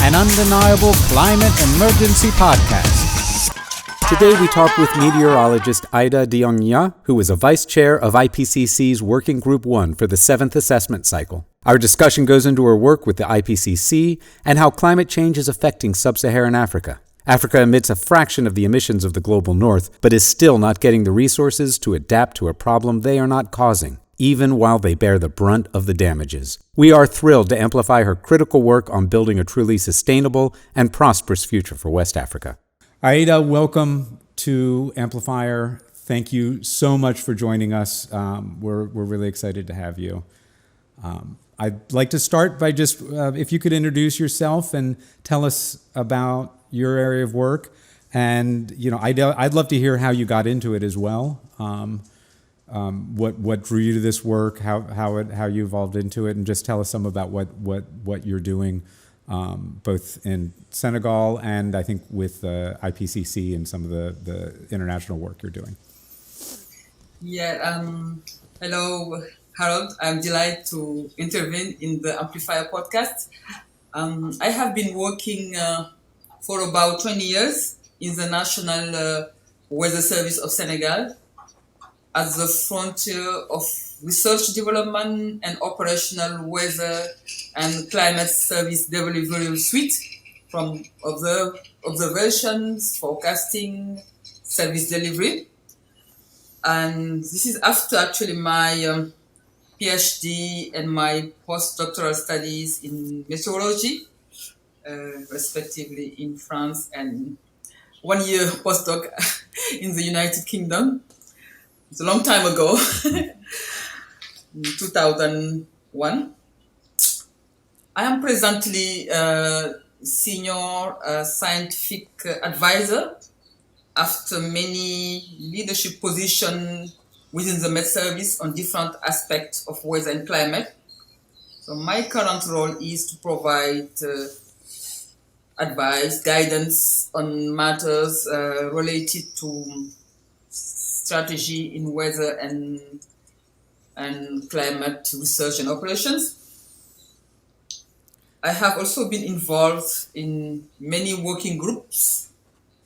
an undeniable climate emergency podcast. Today we talk with meteorologist Aïda Diongue-Niang, who is a vice chair of IPCC's Working Group 1 for the 7th assessment cycle. Our discussion goes into her work with the IPCC and how climate change is affecting sub-Saharan Africa. Africa emits a fraction of the emissions of the global north, but is still not getting the resources to adapt to a problem they are not causing, even while they bear the brunt of the damages. We are thrilled to amplify her critical work on building a truly sustainable and prosperous future for West Africa. Aïda, welcome to Amplifier. Thank you so much for joining us. We're really excited to have you. I'd like to start by just, if you could introduce yourself and tell us about your area of work. And, I'd love to hear how you got into it as well. What drew you to this work, how you evolved into it, and just tell us some about what you're doing, both in Senegal and I think with IPCC and some of the international work you're doing. Yeah. Hello, Harold. I'm delighted to intervene in the Amplifier podcast. I have been working for about 20 years in the National Weather Service of Senegal at the frontier of research development and operational weather and climate service delivery suite, from observations, forecasting, service delivery. And this is after actually my PhD and my postdoctoral studies in meteorology, respectively in France, and 1 year postdoc in the United Kingdom. It's a long time ago, in 2001. I am presently senior scientific advisor after many leadership positions within the Met Service on different aspects of weather and climate. So my current role is to provide advice, guidance on matters related to strategy in weather and climate research and operations. I have also been involved in many working groups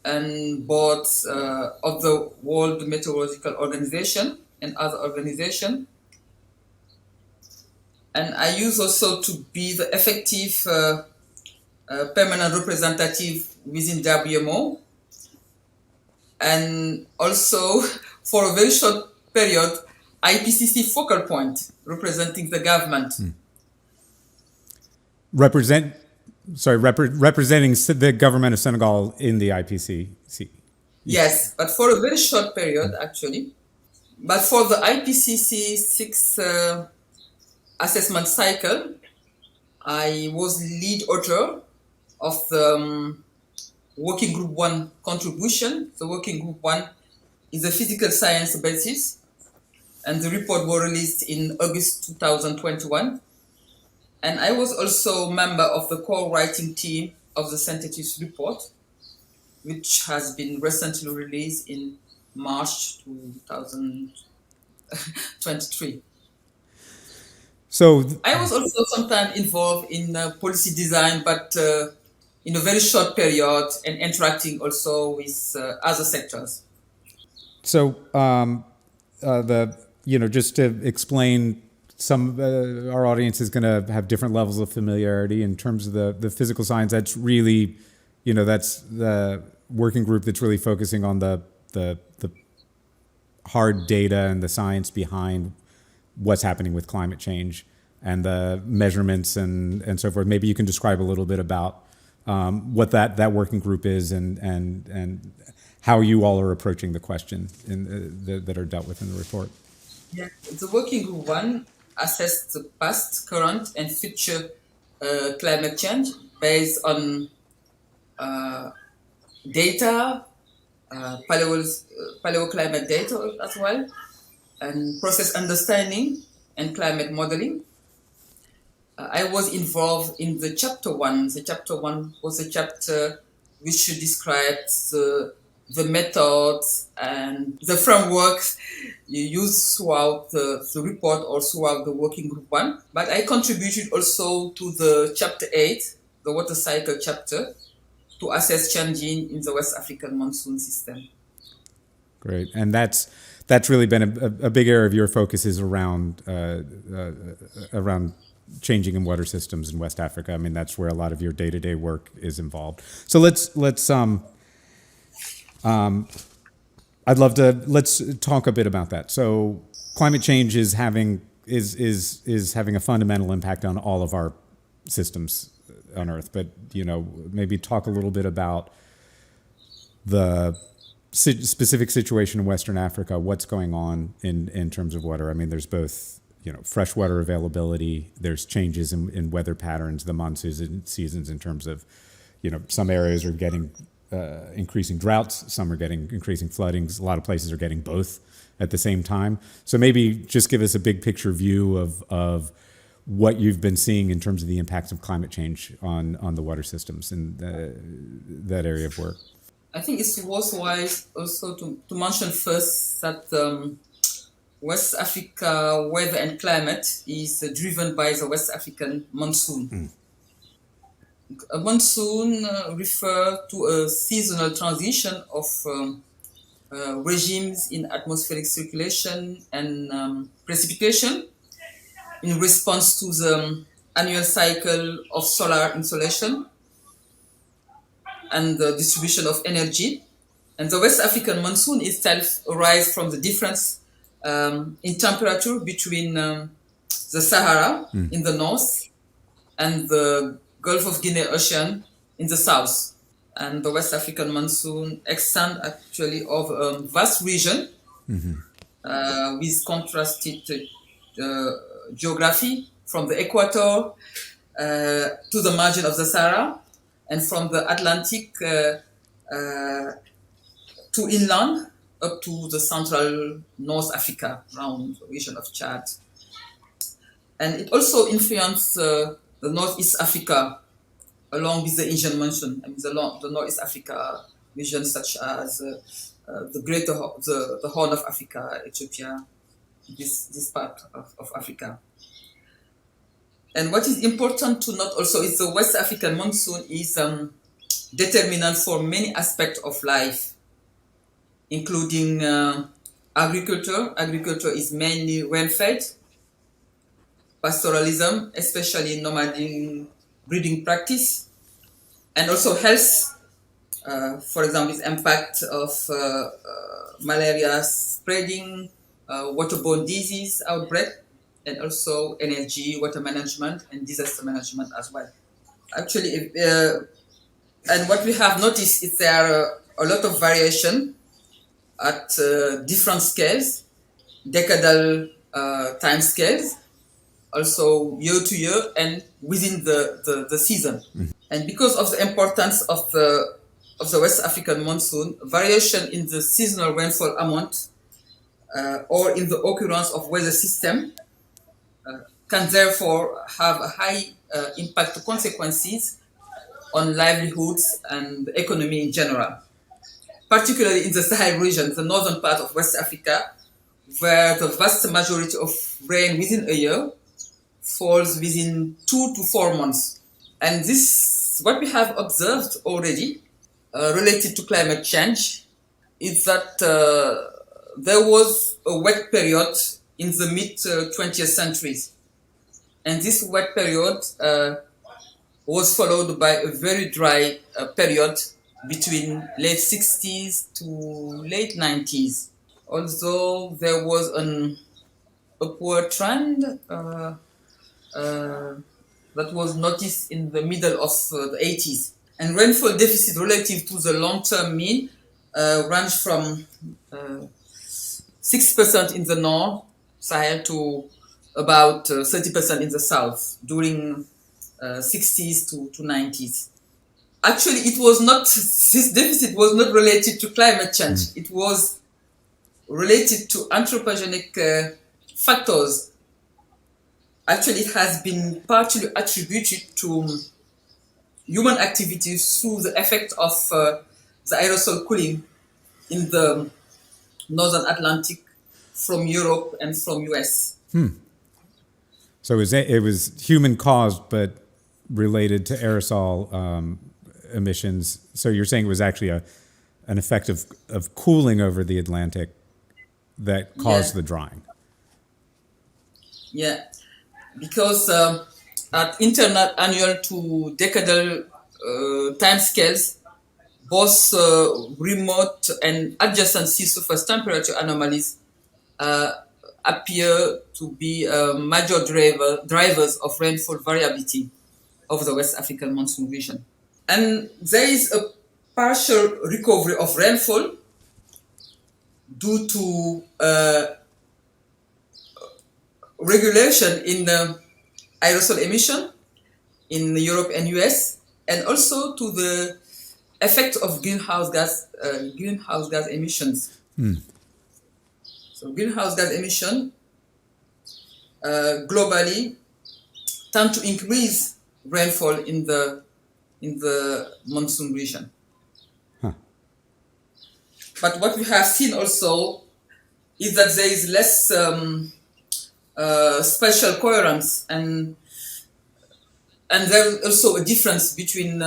and boards of the World Meteorological Organization and other organizations. And I used also to be the effective permanent representative within WMO, and also for a very short period, IPCC focal point representing the government. Representing the government of Senegal in the IPCC. Yes, but for a very short period, actually. But for the IPCC 6th assessment cycle, I was lead author of the Working Group 1 contribution. The Working Group 1 is a physical science basis, and the report was released in August 2021. And I was also member of the core writing team of the synthesis report, which has been recently released in March 2023. So I was also sometimes involved in policy design, but in a very short period, and interacting also with other sectors. So, just to explain, our audience is going to have different levels of familiarity in terms of the physical science. That's really, that's the working group that's really focusing on the hard data and the science behind what's happening with climate change and the measurements and so forth. Maybe you can describe a little bit about what that working group is and how you all are approaching the question that are dealt with in the report. Yeah, the Working Group 1 assessed the past, current, and future climate change based on data, paleoclimate data as well, and process understanding and climate modeling. I was involved in the chapter 1. The chapter 1 was a chapter which describes the methods and the framework you use throughout the report or throughout the Working Group 1. But I contributed also to the chapter 8, the water cycle chapter to assess changing in the West African monsoon system. Great, and that's really been a big area of your focus is around changing in water systems in West Africa. I mean, that's where a lot of your day-to-day work is involved. So let's talk a bit about that. So climate change is having a fundamental impact on all of our systems on Earth. But maybe talk a little bit about the specific situation in Western Africa. What's going on in terms of water? I mean, there's both freshwater availability. There's changes in weather patterns, the monsoon seasons, in terms of some areas are getting increasing droughts, some are getting increasing floodings. A lot of places are getting both at the same time. So maybe just give us a big picture view of what you've been seeing in terms of the impacts of climate change on the water systems in that area of work. I think it's worthwhile also to mention first that West Africa weather and climate is driven by the West African monsoon. A monsoon refers to a seasonal transition of regimes in atmospheric circulation and precipitation in response to the annual cycle of solar insolation and the distribution of energy. And the West African monsoon itself arises from the difference in temperature between the Sahara in the north and the Gulf of Guinea Ocean in the south. And the West African monsoon extends actually over a vast region with contrasted geography from the equator to the margin of the Sahara, and from the Atlantic to inland up to the central North Africa, around the region of Chad. And it also influenced the Northeast Africa along with the Indian monsoon. I mean, the Northeast Africa regions such as the Horn of Africa, Ethiopia, this part of Africa. And what is important to note also is the West African monsoon is determinant for many aspects of life, including agriculture. Agriculture is mainly rain-fed, pastoralism, especially nomadic breeding practice, and also health. For example, the impact of malaria spreading, waterborne disease outbreak, and also energy, water management, and disaster management as well. Actually, and what we have noticed is there are a lot of variation at different scales, decadal time scales, also year to year, and within the season. And because of the importance of the West African monsoon, variation in the seasonal rainfall amount or in the occurrence of weather system can therefore have a high impact consequences on livelihoods and the economy in general, particularly in the Sahel region, the northern part of West Africa, where the vast majority of rain within a year falls within 2 to 4 months. And this, what we have observed already related to climate change, is that there was a wet period in the mid-20th centuries. And this wet period was followed by a very dry period between late 60s to late 90s. Although there was an upward trend that was noticed in the middle of the 80s. And rainfall deficit relative to the long-term mean ranged from 6% in the north Sahel to about 30% in the south during 60s to 90s. Actually, it was not, this deficit was not related to climate change. It was related to anthropogenic factors. Actually, it has been partially attributed to human activities through the effect of the aerosol cooling in the northern Atlantic from Europe and from US. So it was human caused, but related to aerosol emissions. So you're saying it was actually an effect of cooling over the Atlantic that caused the drying. Yeah, because at internal, annual to decadal timescales, both remote and adjacent sea surface temperature anomalies appear to be major drivers of rainfall variability of the West African monsoon region. And there is a partial recovery of rainfall due to regulation in aerosol emission in Europe and US, and also to the effect of greenhouse gas emissions. So greenhouse gas emission globally tend to increase rainfall in the monsoon region. But what we have seen also is that there is less spatial coherence, and there is also a difference between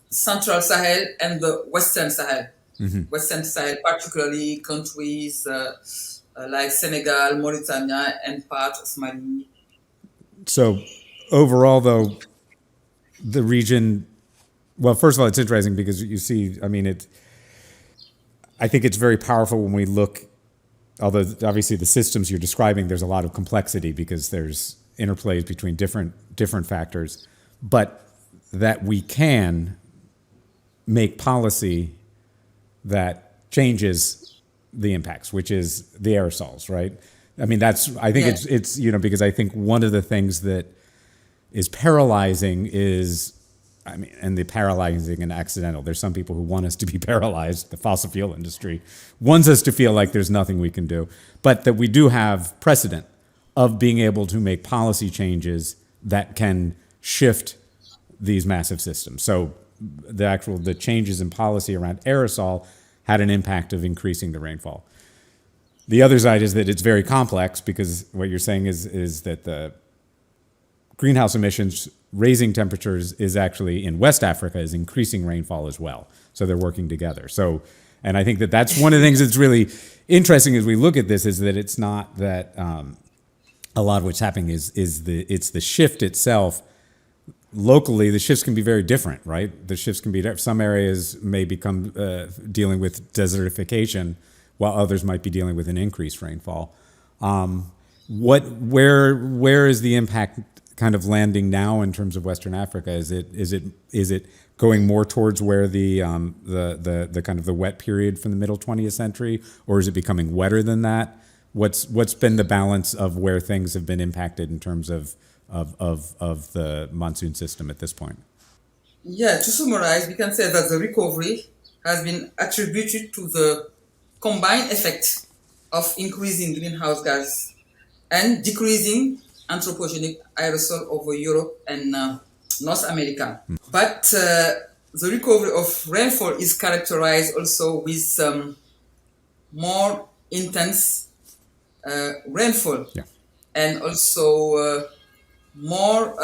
Central Sahel and the Western Sahel. Western Sahel, particularly countries like Senegal, Mauritania, and part of Mali. So overall, though, the region, well, first of all, it's interesting because you see, I mean, I think it's very powerful when we look, although obviously the systems you're describing, there's a lot of complexity because there's interplays between different factors, but that we can make policy that changes the impacts, which is the aerosols, right? I mean, I think it's because I think one of the things that is paralyzing is, I mean, and the paralyzing and accidental. There's some people who want us to be paralyzed. The fossil fuel industry wants us to feel like there's nothing we can do, but that we do have precedent of being able to make policy changes that can shift these massive systems. So the changes in policy around aerosol had an impact of increasing the rainfall. The other side is that it's very complex because what you're saying is that the greenhouse emissions raising temperatures is actually in West Africa is increasing rainfall as well. So they're working together. So, and I think that that's one of the things that's really interesting as we look at this is that it's not that a lot of what's happening it's the shift itself. Locally, the shifts can be very different, right? The shifts can be different. Some areas may become dealing with desertification, while others might be dealing with an increased rainfall. Where is the impact kind of landing now in terms of Western Africa? Is it going more towards where the kind of the wet period from the middle 20th century, or is it becoming wetter than that? What's been the balance of where things have been impacted in terms of the monsoon system at this point? Yeah, to summarize, we can say that the recovery has been attributed to the combined effect of increasing greenhouse gas and decreasing anthropogenic aerosol over Europe and North America. But the recovery of rainfall is characterized also with more intense rainfall, and also more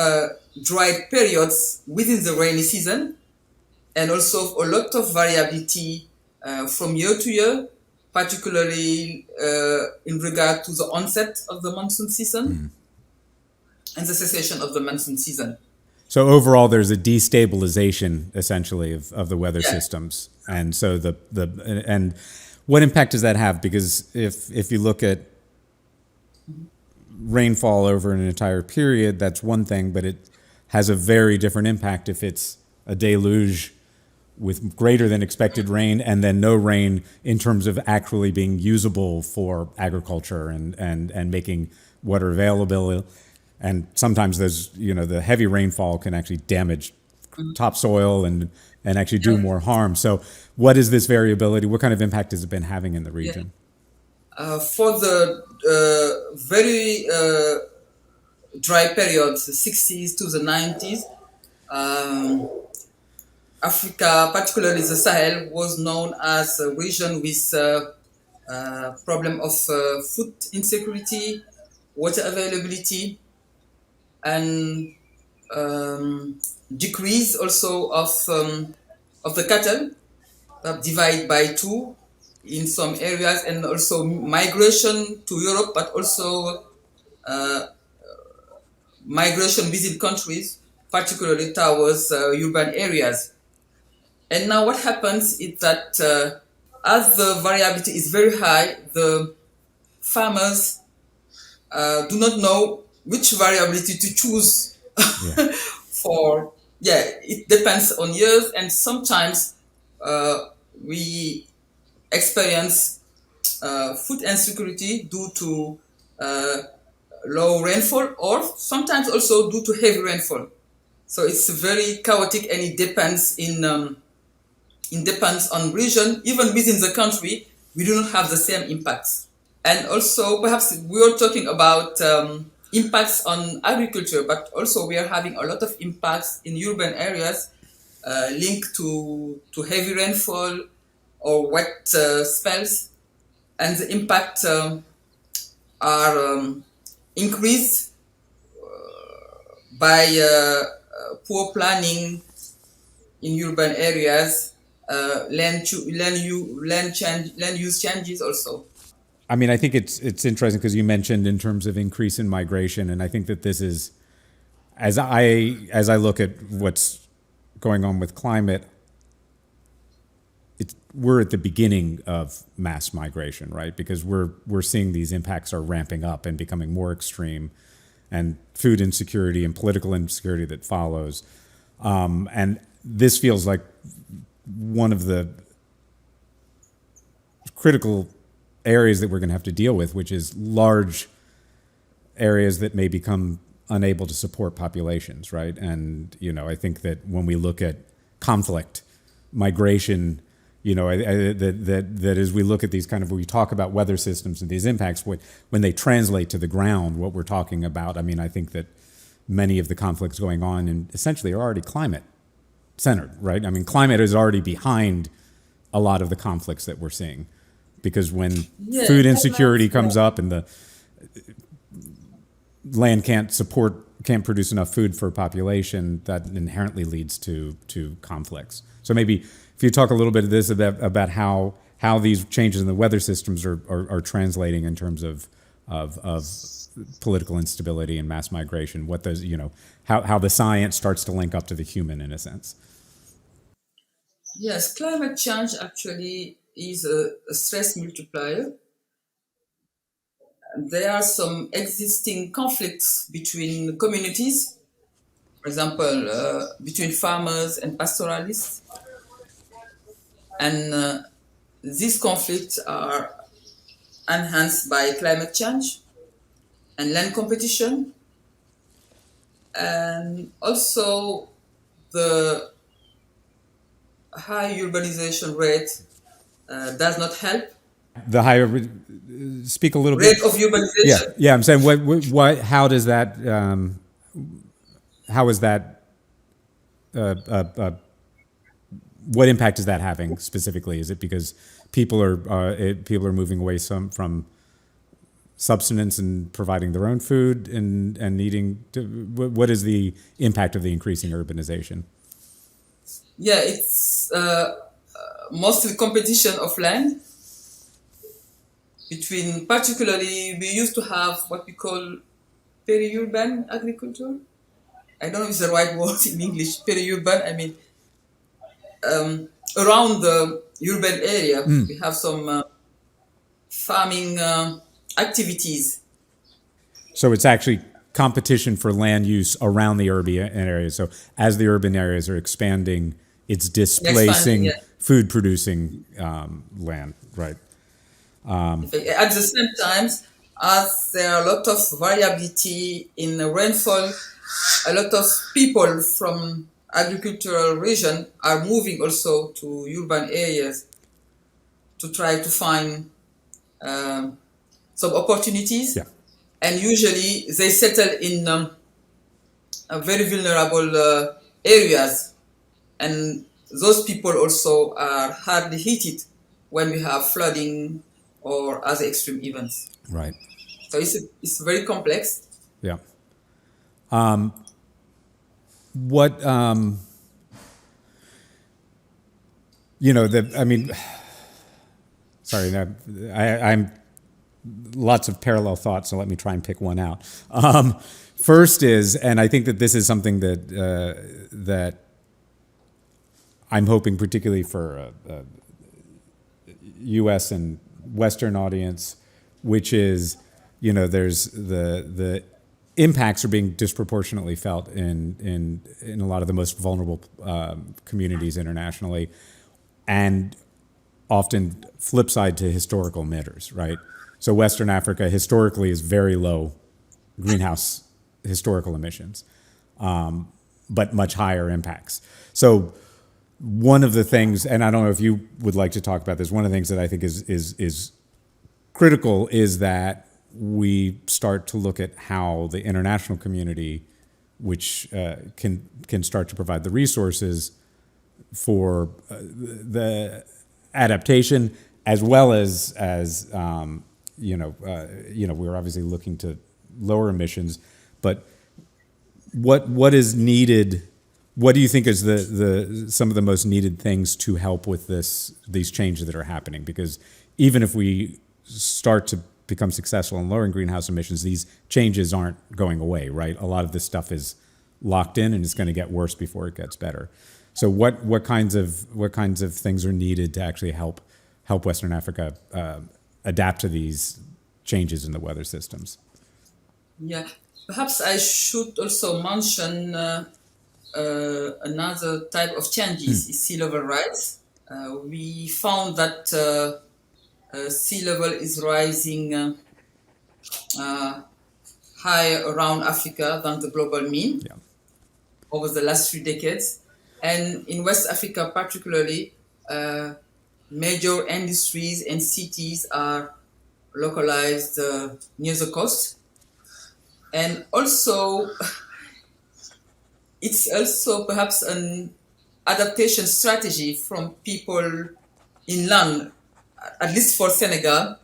dry periods within the rainy season, and also a lot of variability from year to year, particularly in regard to the onset of the monsoon season and the cessation of the monsoon season. So overall, there's a destabilization essentially of the weather systems, and so and what impact does that have? Because if you look at rainfall over an entire period, that's one thing, but it has a very different impact if it's a deluge with greater than expected rain and then no rain in terms of actually being usable for agriculture and making water available. And sometimes there's, the heavy rainfall can actually damage topsoil and actually do more harm. So what is this variability? What kind of impact has it been having in the region? For the very dry periods, the 60s to the 90s, Africa, particularly the Sahel, was known as a region with problem of food insecurity, water availability, and decrease also of the cattle, divide by two in some areas, and also migration to Europe, but also migration within countries, particularly towards urban areas. And now what happens is that as the variability is very high, the farmers do not know which variability to choose for. Yeah, it depends on years, and sometimes we experience food insecurity due to low rainfall, or sometimes also due to heavy rainfall. So it's very chaotic, and it depends on region. Even within the country, we do not have the same impacts. And also, perhaps we are talking about impacts on agriculture, but also we are having a lot of impacts in urban areas linked to heavy rainfall or wet spells, and the impact are increased by poor planning in urban areas, land use changes also. I mean, I think it's interesting because you mentioned in terms of increase in migration, and I think that this is, as I look at what's going on with climate, we're at the beginning of mass migration, right? Because we're seeing these impacts are ramping up and becoming more extreme, and food insecurity and political insecurity that follows, and this feels like one of the critical areas that we're going to have to deal with, which is large areas that may become unable to support populations, right? And, I think that when we look at conflict, migration, that as we look at these kind of, we talk about weather systems and these impacts, when they translate to the ground, what we're talking about, I mean, I think that many of the conflicts going on and essentially are already climate centered, right? I mean, climate is already behind a lot of the conflicts that we're seeing. Because when food insecurity comes up and the land can't produce enough food for a population, that inherently leads to conflicts. So maybe if you talk a little bit of this about how these changes in the weather systems are translating in terms of political instability and mass migration, what does how the science starts to link up to the human in a sense. Yes, climate change actually is a stress multiplier. There are some existing conflicts between communities, for example, between farmers and pastoralists. And these conflicts are enhanced by climate change and land competition. And also the high urbanization rate does not help. The higher, speak a little rate bit. Of urbanization. Yeah. I'm saying what how does that how is that what impact is that having specifically? Is it because people are moving away from subsistence and providing their own food and needing to, what is the impact of the increasing urbanization? Yeah, it's mostly competition of land between, particularly, we used to have what we call peri-urban agriculture. I don't know if it's the right word in English, peri-urban. I mean, around the urban area, we have some farming activities. So it's actually competition for land use around the urban areas. So as the urban areas are expanding, it's displacing food producing land, right? At the same time, as there are a lot of variability in the rainfall, a lot of people from agricultural region are moving also to urban areas to try to find some opportunities. Yeah. And usually they settle in very vulnerable areas. And those people also are hardly hit when we have flooding or other extreme events. Right. So it's very complex. Yeah. what sorry, I'm lots of parallel thoughts, so let me try and pick one out. First is, and I think that this is something that I'm hoping particularly for a U.S. and Western audience, which is, there's the impacts are being disproportionately felt in a lot of the most vulnerable communities internationally, and often flip side to historical emitters, right? So Western Africa historically is very low greenhouse historical emissions, but much higher impacts. So one of the things, and I don't know if you would like to talk about this, one of the things that I think is critical is that we start to look at how the international community, which can start to provide the resources for the adaptation, as well as we're obviously looking to lower emissions, but what is needed? What do you think is the some of the most needed things to help with these changes that are happening? Because even if we start to become successful in lowering greenhouse emissions, these changes aren't going away, right? A lot of this stuff is locked in, and it's going to get worse before it gets better. So what kinds of things are needed to actually help Western Africa adapt to these changes in the weather systems? Yeah, perhaps I should also mention another type of changes is sea level rise. We found that sea level is rising higher around Africa than the global mean over the last 3 decades. And in West Africa particularly, major industries and cities are localized near the coast. And also, it's also perhaps an adaptation strategy from people inland, at least for Senegal,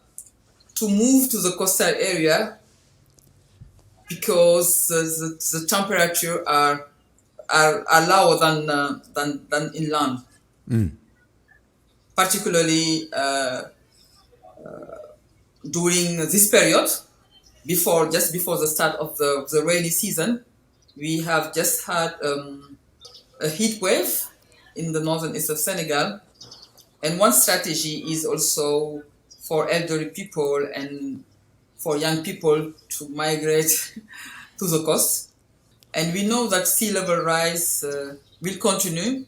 to move to the coastal area because the temperature are lower than inland. Particularly during this period, just before the start of the rainy season, we have just had a heat wave in the northern east of Senegal. And one strategy is also for elderly people and for young people to migrate to the coast. And we know that sea level rise will continue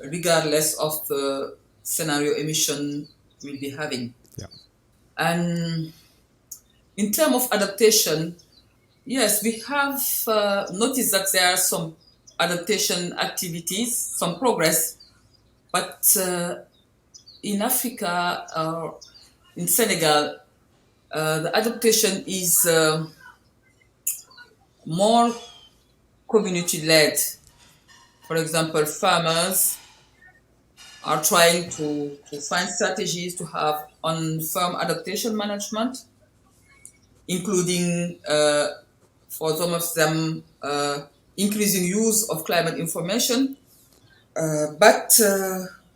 regardless of the scenario emission we'll be having. Yeah. And in terms of adaptation, yes, we have noticed that there are some adaptation activities, some progress, but in Africa, in Senegal, the adaptation is more community-led. For example, farmers are trying to find strategies to have on-farm adaptation management, including, for some of them, increasing use of climate information. But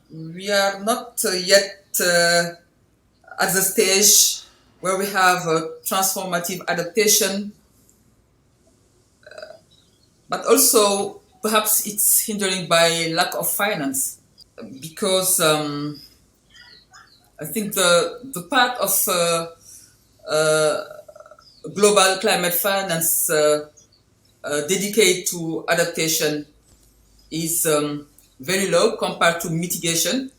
we are not yet at the stage where we have a transformative adaptation. But also, perhaps it's hindering by lack of finance, because I think the part of global climate finance dedicated to adaptation is very low compared to mitigation,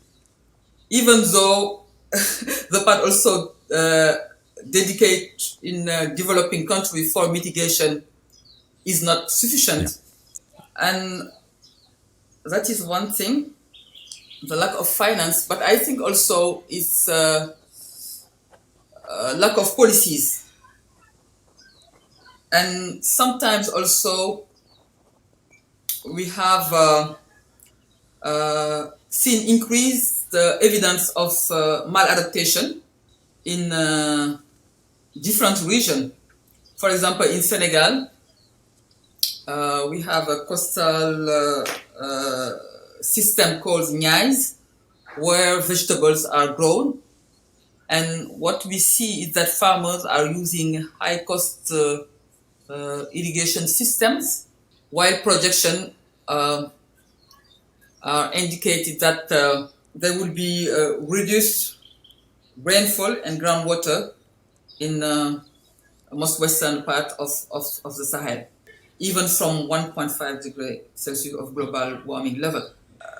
even though the part also dedicated in developing countries for mitigation is not sufficient. Yeah. And that is one thing, the lack of finance, but I think also it's lack of policies. And sometimes also we have seen increased evidence of maladaptation in different regions. For example, in Senegal, We have a coastal system called nyais, where vegetables are grown. And what we see is that farmers are using high cost irrigation systems, while projection uh, are indicated that there will be reduced rainfall and groundwater in most western part of the Sahel, even from 1.5 degree Celsius of global warming level.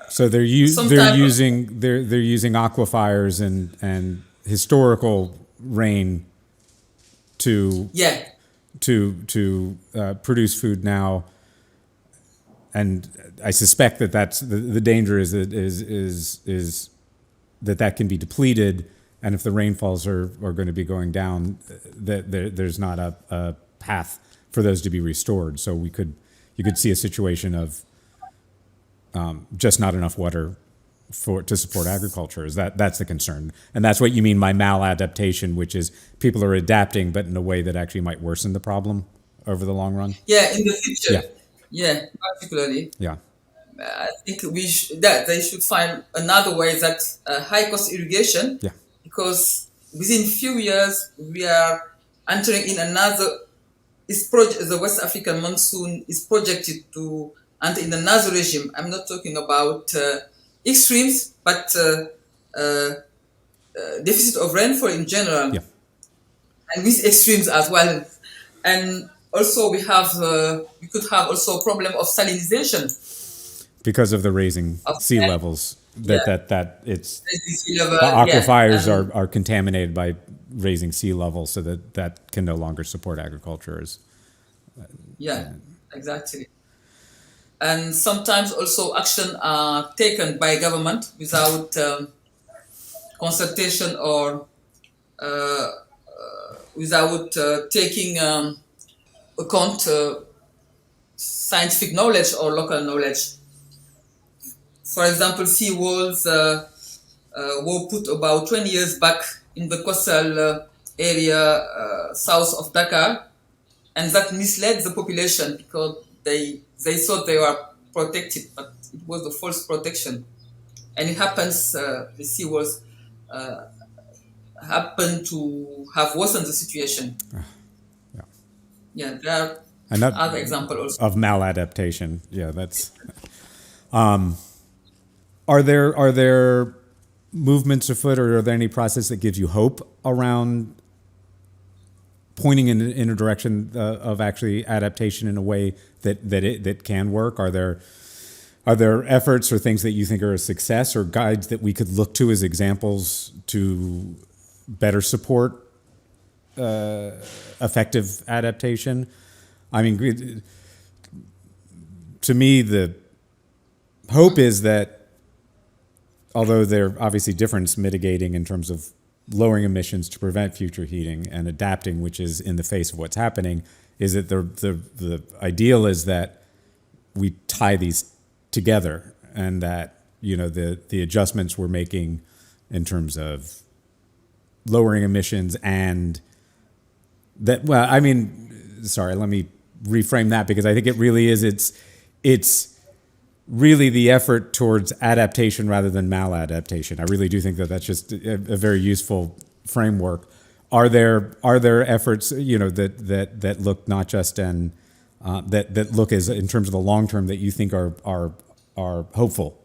So Sometimes, they're using aquifers and historical rain to yeah, produce food now, and I suspect that that's the danger is that can be depleted, and if the rainfalls are going to be going down, that there's not a path for those to be restored. So you could see a situation of just not enough water to support agriculture. That's the concern, and that's what you mean by maladaptation, which is people are adapting, but in a way that actually might worsen the problem over the long run. yeah, in the future, Yeah, yeah, particularly. yeah, I think that they should find another way that high cost irrigation, yeah, because within few years we are entering in another. The West African monsoon is projected to enter in another regime. I'm not talking about extremes, but deficit of rainfall in general, yeah. and with extremes as well. And also we could have also a problem of salinization Because of the raising of sea land. levels, Yeah, that it's rising sea level, the yeah, aquifers and are contaminated by raising sea levels, so that can no longer support agriculture. yeah, exactly. And sometimes also action are taken by government without consultation or uh, without taking account scientific knowledge or local knowledge. For example, sea walls were put about 20 years back in the coastal area south of Dakar, and that misled the population because they thought they were protected, but it was a false protection. And it happens, the sea walls uh, happen to have worsened the situation. Yeah, Yeah, there are and that other examples also. of maladaptation. Yeah, that's. Are there movements afoot, or are there any process that gives you hope around pointing in a direction of actually adaptation in a way that can work? Are there efforts or things that you think are a success, or guides that we could look to as examples to better support effective adaptation? I mean, to me, the hope is that although they're obviously difference mitigating in terms of lowering emissions to prevent future heating and adapting, which is in the face of what's happening, is that the ideal is that we tie these together, and that the adjustments we're making in terms of lowering emissions, and that, well, I mean, sorry, let me reframe that, because I think it really is, it's really the effort towards adaptation rather than maladaptation. I really do think that that's just a very useful framework. Are there efforts that look not just in that look as in terms of the long term that you think are hopeful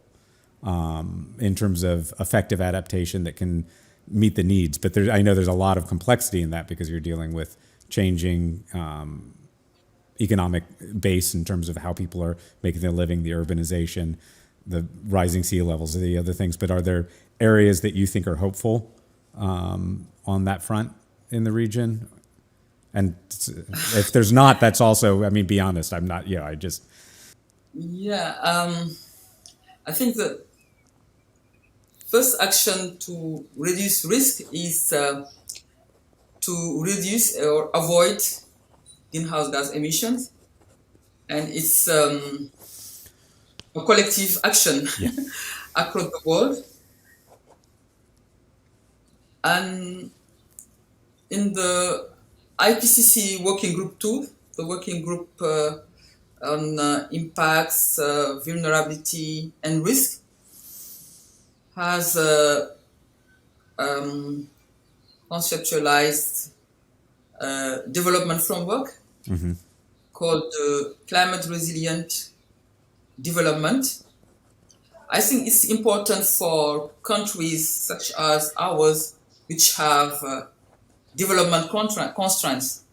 in terms of effective adaptation that can meet the needs? But I know there's a lot of complexity in that, because you're dealing with changing economic base in terms of how people are making their living, the urbanization, the rising sea levels, the other things. But are there areas that you think are hopeful on that front in the region? And if there's not, that's also, I mean, be honest, I'm not, I just. Yeah, I think the first action to reduce risk is to reduce or avoid greenhouse gas emissions, and it's a collective action Yeah. across the world. And in the IPCC working group 2, the working group on impacts, vulnerability, and risk, has conceptualized development framework called climate resilient development. I think it's important for countries such as ours, which have development constraints.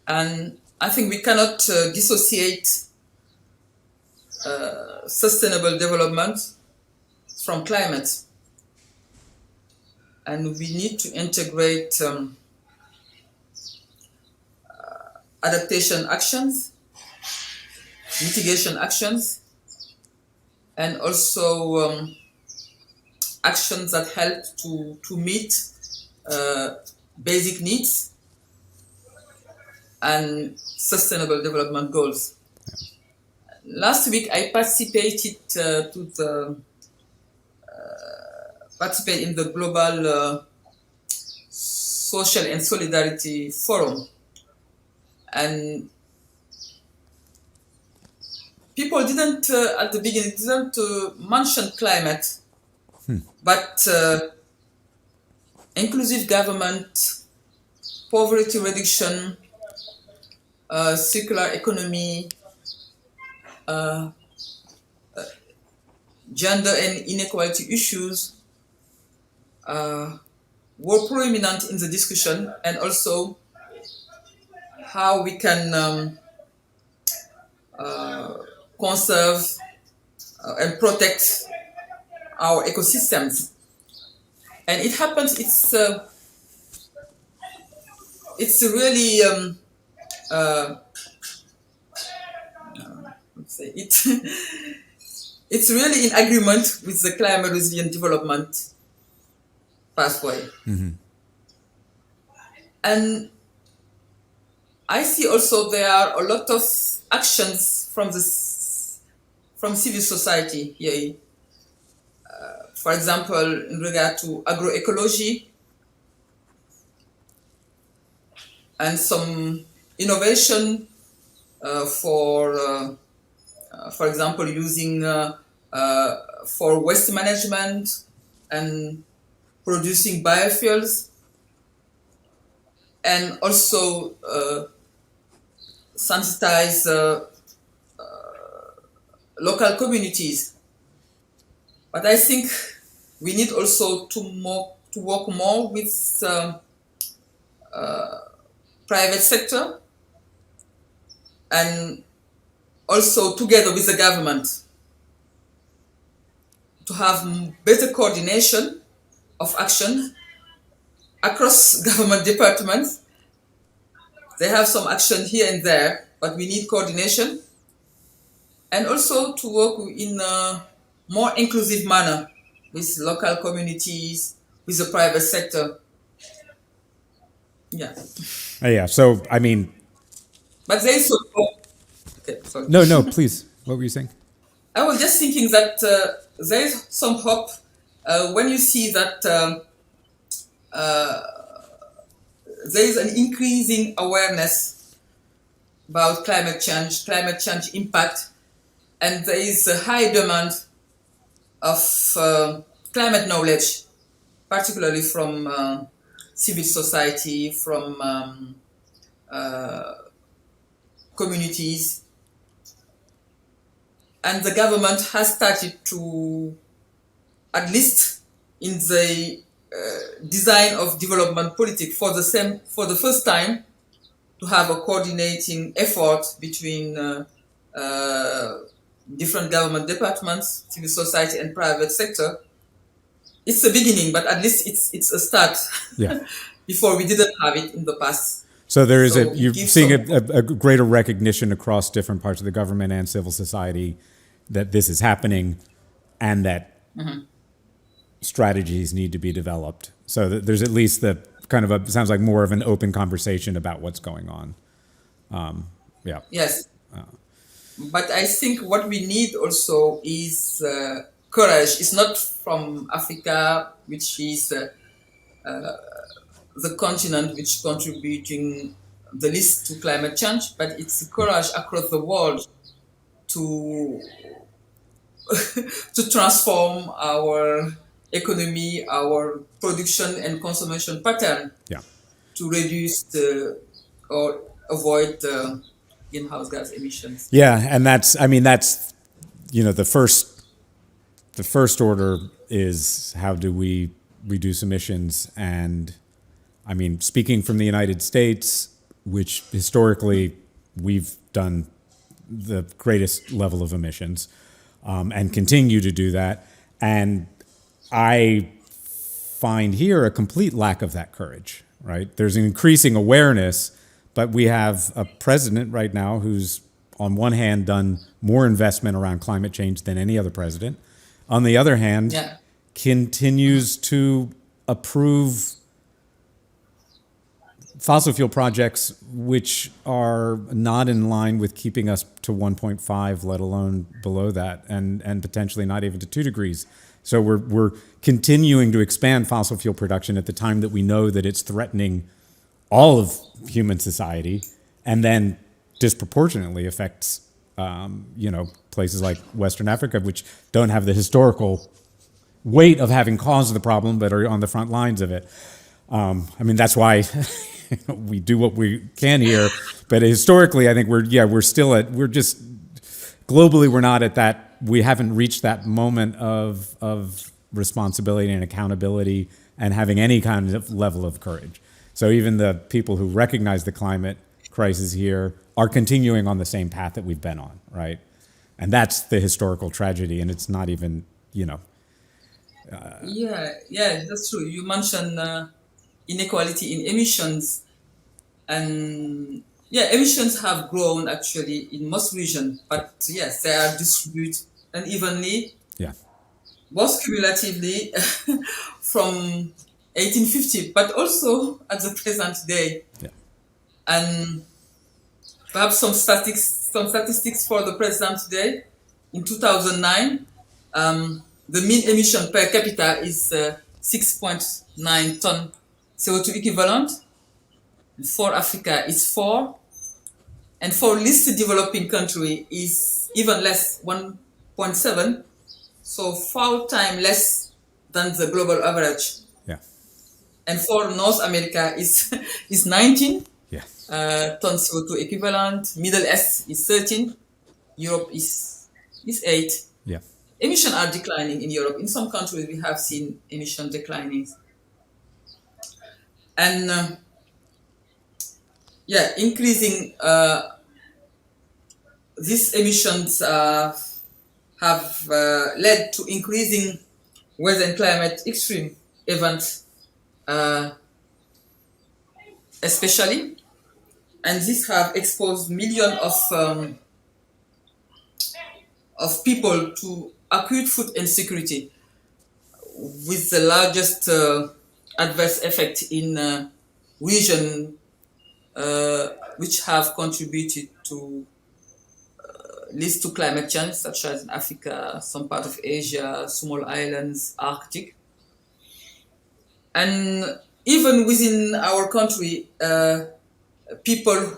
And I think we cannot dissociate sustainable development from climate. And we need to integrate adaptation actions, mitigation actions, and also actions that help to meet basic needs and sustainable development goals. Last week, I participated in the Global Social and Solidarity Forum, and people didn't at the beginning mention climate, but inclusive government, poverty reduction, circular economy, gender and inequality issues were prominent in the discussion, and also how we can conserve and protect our ecosystems. And it happens, it's really it's really in agreement with the climate resilient development pathway. And I see also there are a lot of actions from civil society here. For example, in regard to agroecology and some innovation for example, using for waste management and producing biofuels, and also sensitize local communities. But I think we need also to work more with private sector, and also together with the government, to have better coordination of action across government departments. They have some action here and there, but we need coordination, and also to work in a more inclusive manner with local communities, with the private sector. Yeah. Yeah. So, I mean, but there is okay, sorry. No, please. What were you saying? I was just thinking that there is some hope when you see that there is an increasing awareness about climate change impact, and there is a high demand of climate knowledge, particularly from civil society, from communities. And the government has started to, at least in the design of development politics, for the first time, to have a coordinating effort between different government departments, civil society, and private sector. It's a beginning, but at least it's a start. Yeah. Before we didn't have it in the past. So there is you're seeing a greater recognition across different parts of the government and civil society that this is happening, and that strategies need to be developed. So that there's at least the kind of sounds like more of an open conversation about what's going on. Yeah. Yes. But I think what we need also is courage. It's not from Africa, which is the continent which contributing the least to climate change, but it's encouraged across the world to to transform our economy, our production and consumption pattern Yeah. to reduce or avoid the greenhouse gas emissions. Yeah, and that's the first order is how do we reduce emissions, and I mean, speaking from the United States, which historically we've done the greatest level of emissions, and continue to do that, and I find here a complete lack of that courage, right? There's an increasing awareness, but we have a president right now who's, on one hand, done more investment around climate change than any other president. On the other hand, Yeah. continues to approve fossil fuel projects which are not in line with keeping us to 1.5, let alone below that, and potentially not even to 2 degrees. So we're continuing to expand fossil fuel production at the time that we know that it's threatening all of human society, and then disproportionately affects places like Western Africa, which don't have the historical weight of having caused the problem, but are on the front lines of it. That's why we do what we can here. But historically, I think we're just globally, we're not at that. We haven't reached that moment of responsibility and accountability and having any kind of level of courage. So even the people who recognize the climate crisis here are continuing on the same path that we've been on, right? And that's the historical tragedy, and it's not even, Yeah, that's true. You mentioned inequality in emissions, and emissions have grown actually in most regions, but yes, they are distributed unevenly, yeah, both cumulatively from 1850, but also at the present day. yeah, And perhaps some statistics for the present day. In 2009, the mean emission per capita is 6.9 ton CO2 equivalent. For Africa, it's 4. And for least developing country is even less, 1.7. So 4 times less than the global average. yeah, And for North America is 19 yeah, ton CO2 equivalent. Middle East is 13. Europe is 8. yeah, Emissions are declining in Europe. In some countries, we have seen emission declining. And increasing these emissions have led to increasing weather and climate extreme events, especially. And this have exposed millions of people to acute food insecurity, with the largest adverse effect in region which have contributed to least to climate change, such as in Africa, some part of Asia, small islands, Arctic. And even within our country, people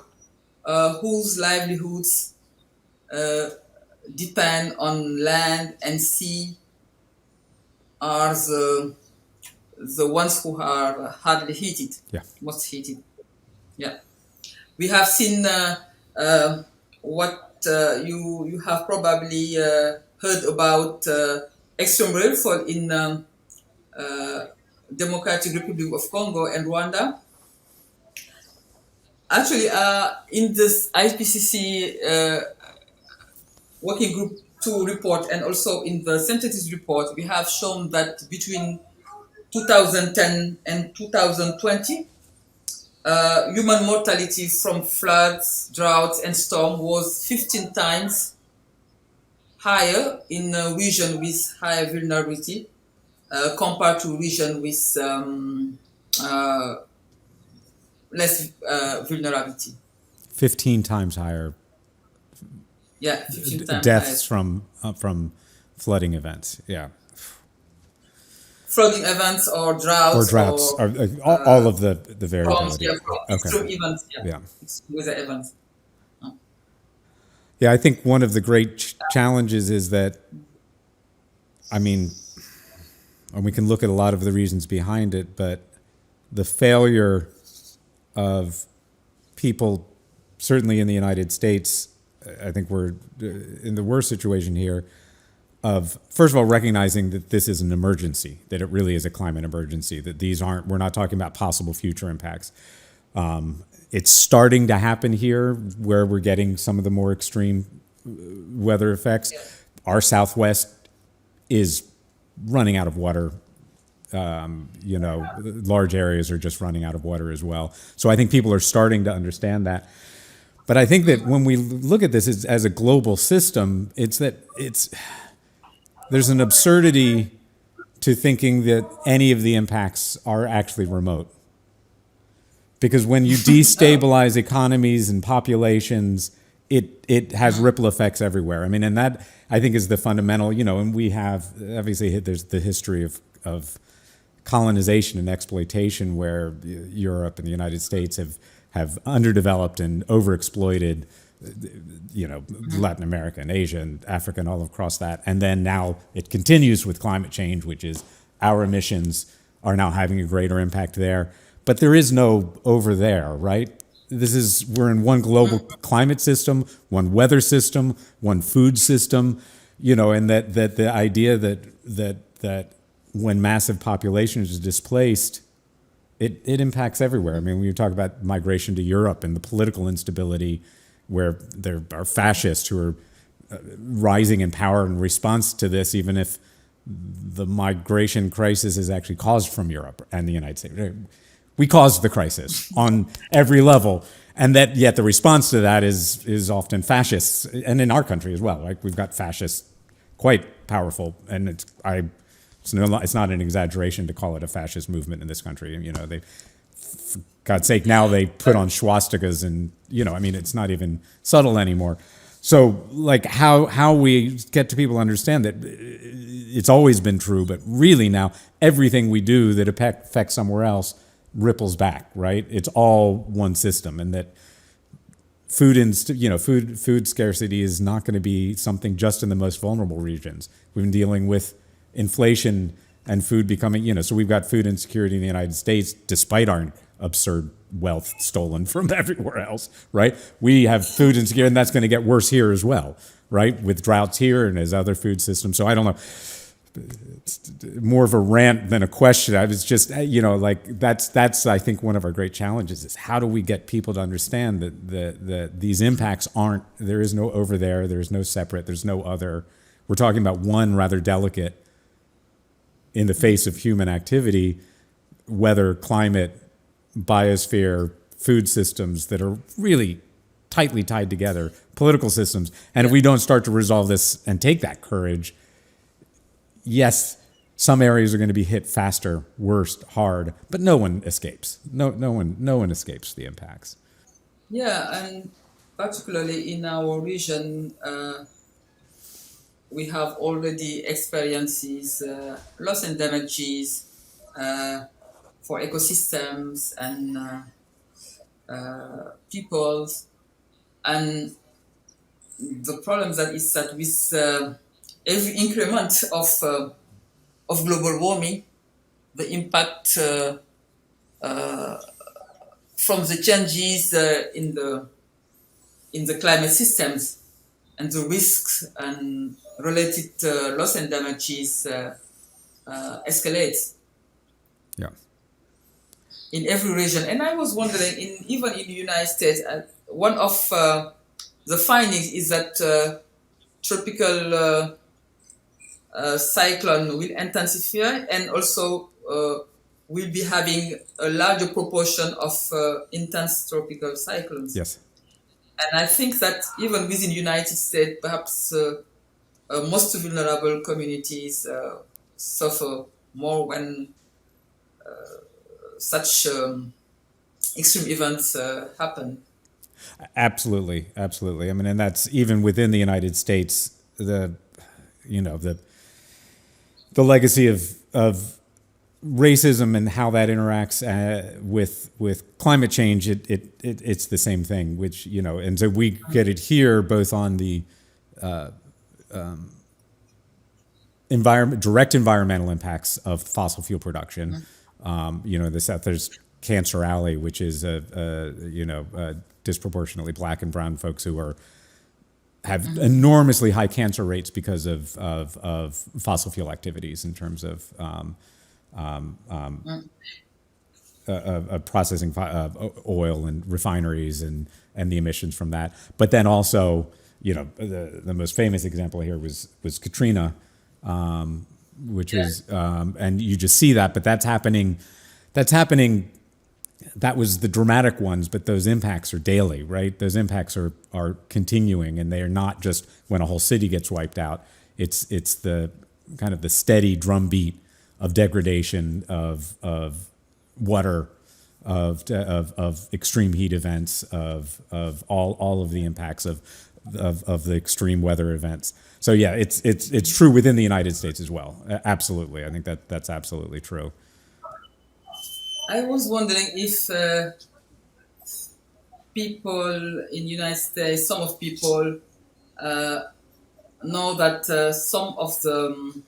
whose livelihoods depend on land and sea are the ones who are hardly heated, most heated. Yeah, we have seen what you have probably heard about extreme rainfall in Democratic Republic of Congo and Rwanda. Actually, in this IPCC Working Group 2 report, and also in the synthesis report, we have shown that between 2010 and 2020, human mortality from floods, droughts, and storm was 15 times higher in a region with higher vulnerability compared to region with less vulnerability. 15 times higher. Yeah, 15 times deaths higher. from flooding events. Yeah. flooding events or Or droughts droughts, or or all of the storms, variability. Okay. extreme events, Yeah. weather events. Yeah, I think one of the great challenges is that, I mean, and we can look at a lot of the reasons behind it, but the failure of people, certainly in the United States, I think we're in the worst situation here of, first of all, recognizing that this is an emergency, that it really is a climate emergency, that we're not talking about possible future impacts. It's starting to happen here where we're getting some of the more extreme weather effects. Our Southwest is running out of water. Large areas are just running out of water as well. So I think people are starting to understand that. But I think that when we look at this as a global system, there's an absurdity to thinking that any of the impacts are actually remote. Because when you destabilize economies and populations, it has ripple effects everywhere. I mean, and that I think is the fundamental, and we have, obviously there's the history of colonization and exploitation where Europe and the United States have underdeveloped and overexploited, Latin America and Asia and Africa and all across that. And then now it continues with climate change, which is our emissions are now having a greater impact there. But there is no over there, right? We're in one global climate system, one weather system, one food system, and that the idea that when massive populations is displaced, it impacts everywhere. I mean, when you talk about migration to Europe and the political instability where there are fascists who are rising in power in response to this, even if the migration crisis is actually caused from Europe and the United States. We caused the crisis on every level, and that yet the response to that is often fascists, and in our country as well. Like we've got fascists quite powerful, and it's not an exaggeration to call it a fascist movement in this country. They, for God's sake, now they put on swastikas, and it's not even subtle anymore. So, like how we get to people understand that it's always been true, but really now everything we do that affects somewhere else ripples back, right? It's all one system, and that food scarcity is not going to be something just in the most vulnerable regions. We've been dealing with inflation and food becoming, so we've got food insecurity in the United States despite our absurd wealth stolen from everywhere else, right? We have food insecurity, and that's going to get worse here as well, right? With droughts here and as other food systems. So I don't know. It's more of a rant than a question. I was just, that's I think one of our great challenges is how do we get people to understand that these impacts there is no over there's no separate, there's no other. We're talking about one rather delicate in the face of human activity, weather, climate, biosphere, food systems that are really tightly tied together, political systems. And if we don't start to resolve this and take that courage, yes, some areas are going to be hit faster, worse, hard, but no one escapes. No one escapes the impacts. Yeah, and particularly in our region, we have already experiences, loss and damages for ecosystems and peoples, and the problem that is that with every increment of global warming, the impact from the changes in the climate systems and the risks and related loss and damages escalates. Yeah. In every region, and I was wondering, even in the United States, one of the findings is that tropical cyclone will intensify and also will be having a larger proportion of intense tropical cyclones. Yes. And I think that even within the United States, perhaps most vulnerable communities suffer more when such extreme events happen. Absolutely. I mean, and that's even within the United States. The legacy of racism and how that interacts with climate change, it's the same thing. Which and so we get it here both on the direct environmental impacts of fossil fuel production. There's Cancer Alley, which is disproportionately black and brown folks who have enormously high cancer rates because of fossil fuel activities in terms of processing oil and refineries and the emissions from that. But then also, the most famous example here was Katrina, which is and you just see that, but that's happening. That was the dramatic ones, but those impacts are daily, right? Those impacts are continuing, and they are not just when a whole city gets wiped out. It's the kind of the steady drumbeat of degradation of water, of extreme heat events, of all of the impacts of the extreme weather events. So yeah, it's true within the United States as well. Absolutely, I think that's absolutely true. I was wondering if people in the United States, some of people know that some of the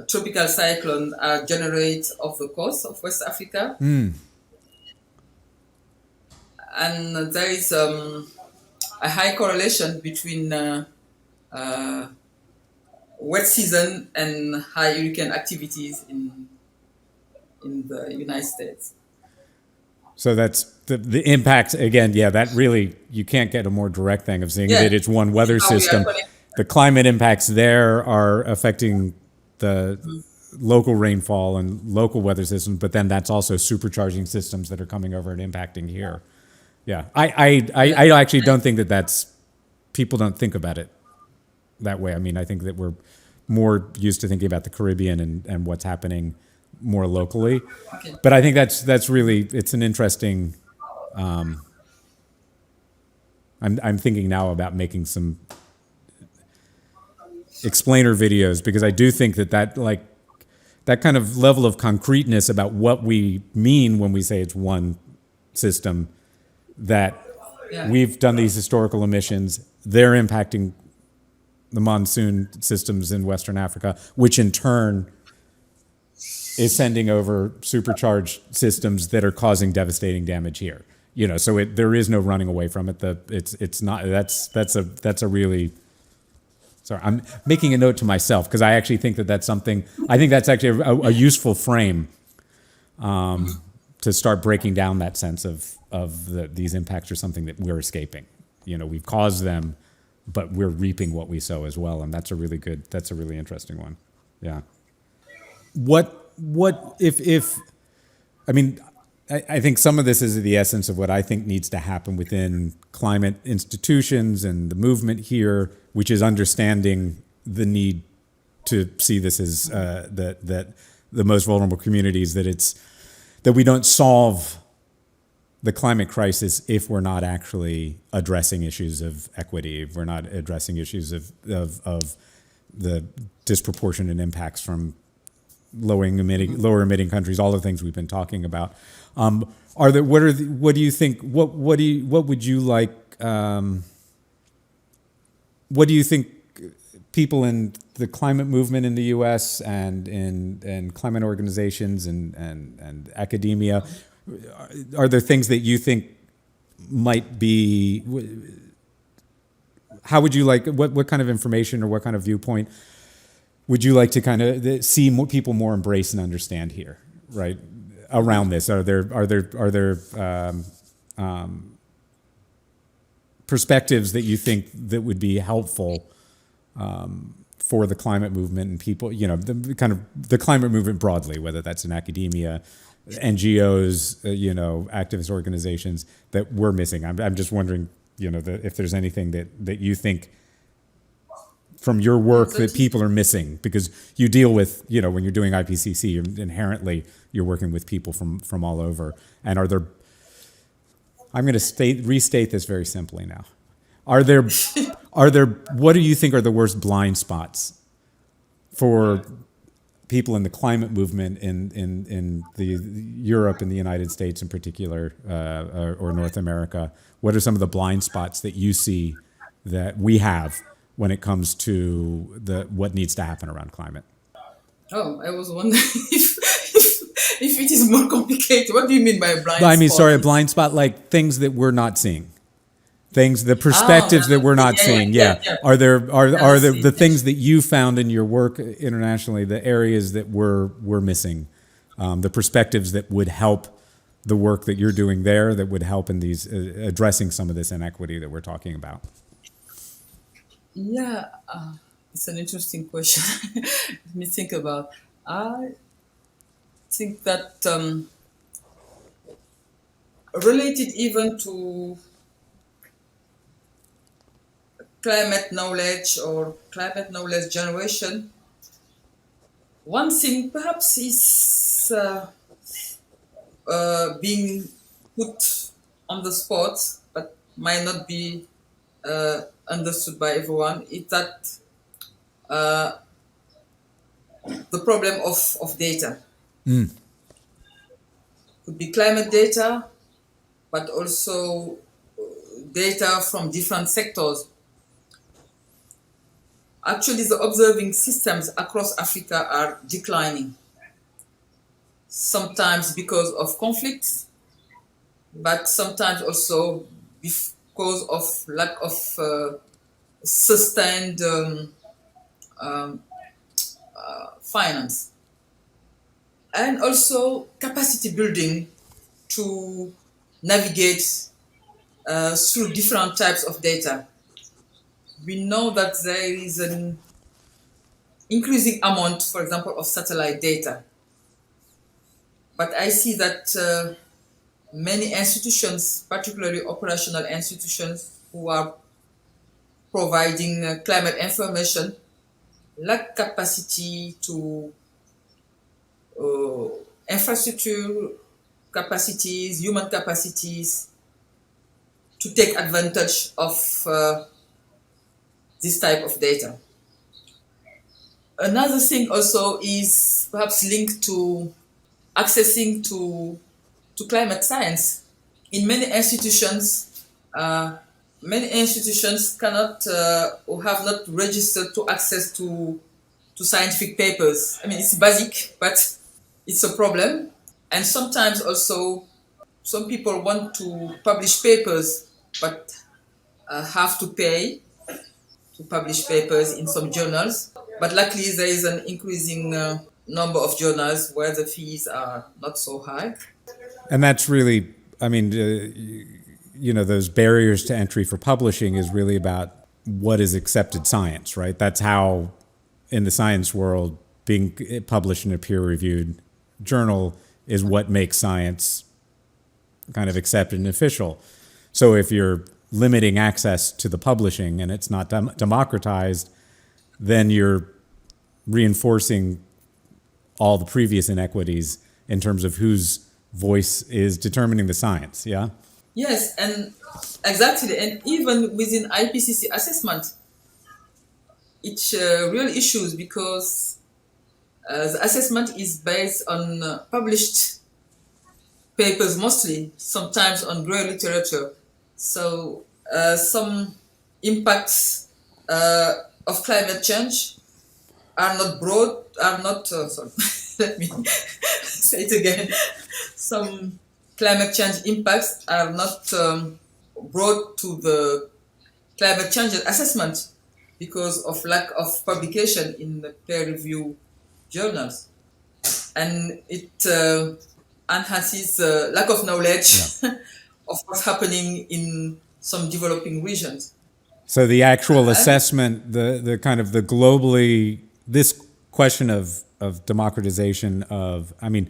tropical cyclones are generated off the coast of West Africa. And there is a high correlation between wet season and high hurricane activities in the United States. So that's the impact again. Yeah, that really, you can't get a more direct thing of seeing that it's one weather system. The climate impacts there are affecting the local rainfall and local weather systems, but then that's also supercharging systems that are coming over and impacting here. Yeah, I actually don't think that's people don't think about it that way. I mean, I think that we're more used to thinking about the Caribbean and what's happening more locally. Okay. But I think that's really, it's an interesting, I'm thinking now about making some explainer videos, because I do think that kind of level of concreteness about what we mean when we say it's one system, that we've done these historical emissions, they're impacting the monsoon systems in Western Africa, which in turn is sending over supercharged systems that are causing devastating damage here. So there is no running away from it. It's not. That's a really. Sorry, I'm making a note to myself because I actually think that's something. I think that's actually a useful frame to start breaking down that sense of these impacts are something that we're escaping. We've caused them, but we're reaping what we sow as well, and that's a really interesting one. Yeah. What if I mean, I think some of this is the essence of what I think needs to happen within climate institutions and the movement here, which is understanding the need to see this as that the most vulnerable communities, that we don't solve the climate crisis if we're not actually addressing issues of equity, if we're not addressing issues of the disproportionate impacts from lower emitting countries, all the things we've been talking about. What do you think? What would you like? What do you think people in the climate movement in the U.S. and in climate organizations and academia, are there things that you think might be? How would you like? What kind of information or what kind of viewpoint would you like to kind of see more people more embrace and understand here, right? Around this, are there perspectives that you think that would be helpful for the climate movement and people, the climate movement broadly, whether that's in academia, NGOs, activist organizations that we're missing? I'm just wondering, if there's anything that you think from your work that people are missing, because you deal with, when you're doing IPCC, inherently you're working with people from all over. And are there, I'm going to restate this very simply now. Are there, what do you think are the worst blind spots for people in the climate movement in the Europe and the United States in particular, or North America, what are some of the blind spots that you see that we have when it comes to what needs to happen around climate? Oh, I was wondering if it is more complicated. What do you mean by a blind spot? I mean, sorry, a blind spot, like things that we're not seeing. The perspectives that we're not seeing. Yeah. Are the things that you found in your work internationally, the areas that we're missing, the perspectives that would help the work that you're doing there, that would help in these addressing some of this inequity that we're talking about? Yeah, it's an interesting question. Let me think about. I think that related even to climate knowledge or climate knowledge generation, one thing perhaps is being put on the spot, but might not be understood by everyone, is that the problem of data. Could be climate data, but also data from different sectors. Actually, the observing systems across Africa are declining, sometimes because of conflicts, but sometimes also because of lack of sustained finance. And also capacity building to navigate through different types of data. We know that there is an increasing amount, for example, of satellite data. But I see that many institutions, particularly operational institutions who are providing climate information, lack capacity to infrastructure capacities, human capacities, to take advantage of this type of data. Another thing also is perhaps linked to accessing to climate science. In many institutions cannot or have not registered to access to scientific papers. I mean, it's basic, but it's a problem. And sometimes also some people want to publish papers, but have to pay to publish papers in some journals. But luckily, there is an increasing number of journals where the fees are not so high. And that's really, I mean, those barriers to entry for publishing is really about what is accepted science, right? That's how, in the science world, being published in a peer-reviewed journal is what makes science kind of accepted and official. So if you're limiting access to the publishing and it's not democratized, then you're reinforcing all the previous inequities in terms of whose voice is determining the science, yeah? Yes, and exactly. And even within IPCC assessment, it's real issues because the assessment is based on published papers mostly, sometimes on grey literature. So some impacts of climate change are not sorry, let me say it again. Some climate change impacts are not brought to the climate change assessment because of lack of publication in the peer-reviewed journals. And it enhances lack of knowledge of what's happening in some developing regions. So the actual assessment, the kind of the globally, this question of democratization of, I mean,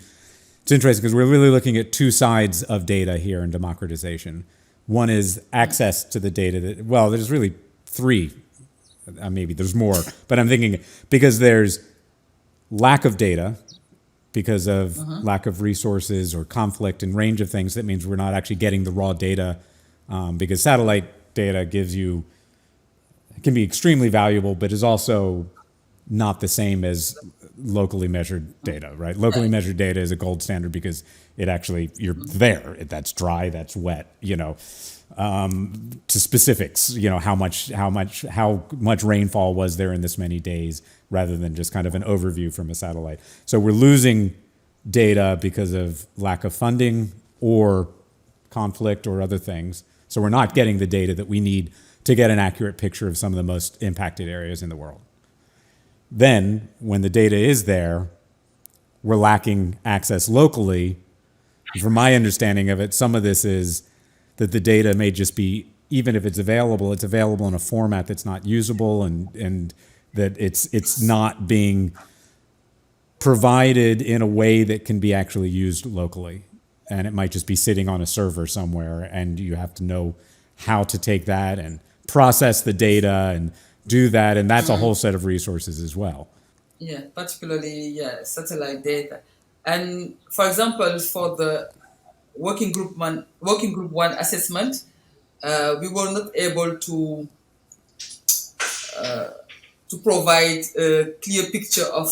it's interesting because we're really looking at two sides of data here in democratization. One is access to the data well, there's really three, maybe there's more, but I'm thinking because there's lack of data, because of lack of resources or conflict and range of things, that means we're not actually getting the raw data because satellite data can be extremely valuable, but is also not the same as locally measured data, right? Locally measured data is a gold standard because it actually, you're there. That's dry, that's wet, to specifics, how much rainfall was there in this many days, rather than just kind of an overview from a satellite. So we're losing data because of lack of funding or conflict or other things. So we're not getting the data that we need to get an accurate picture of some of the most impacted areas in the world. Then, when the data is there, we're lacking access locally. From my understanding of it, some of this is that the data may just be, even if it's available in a format that's not usable, and that it's not being provided in a way that can be actually used locally. And it might just be sitting on a server somewhere, and you have to know how to take that and process the data and do that, and that's a whole set of resources as well. Yeah, particularly satellite data. And for example, for the working group one assessment, we were not able to provide a clear picture of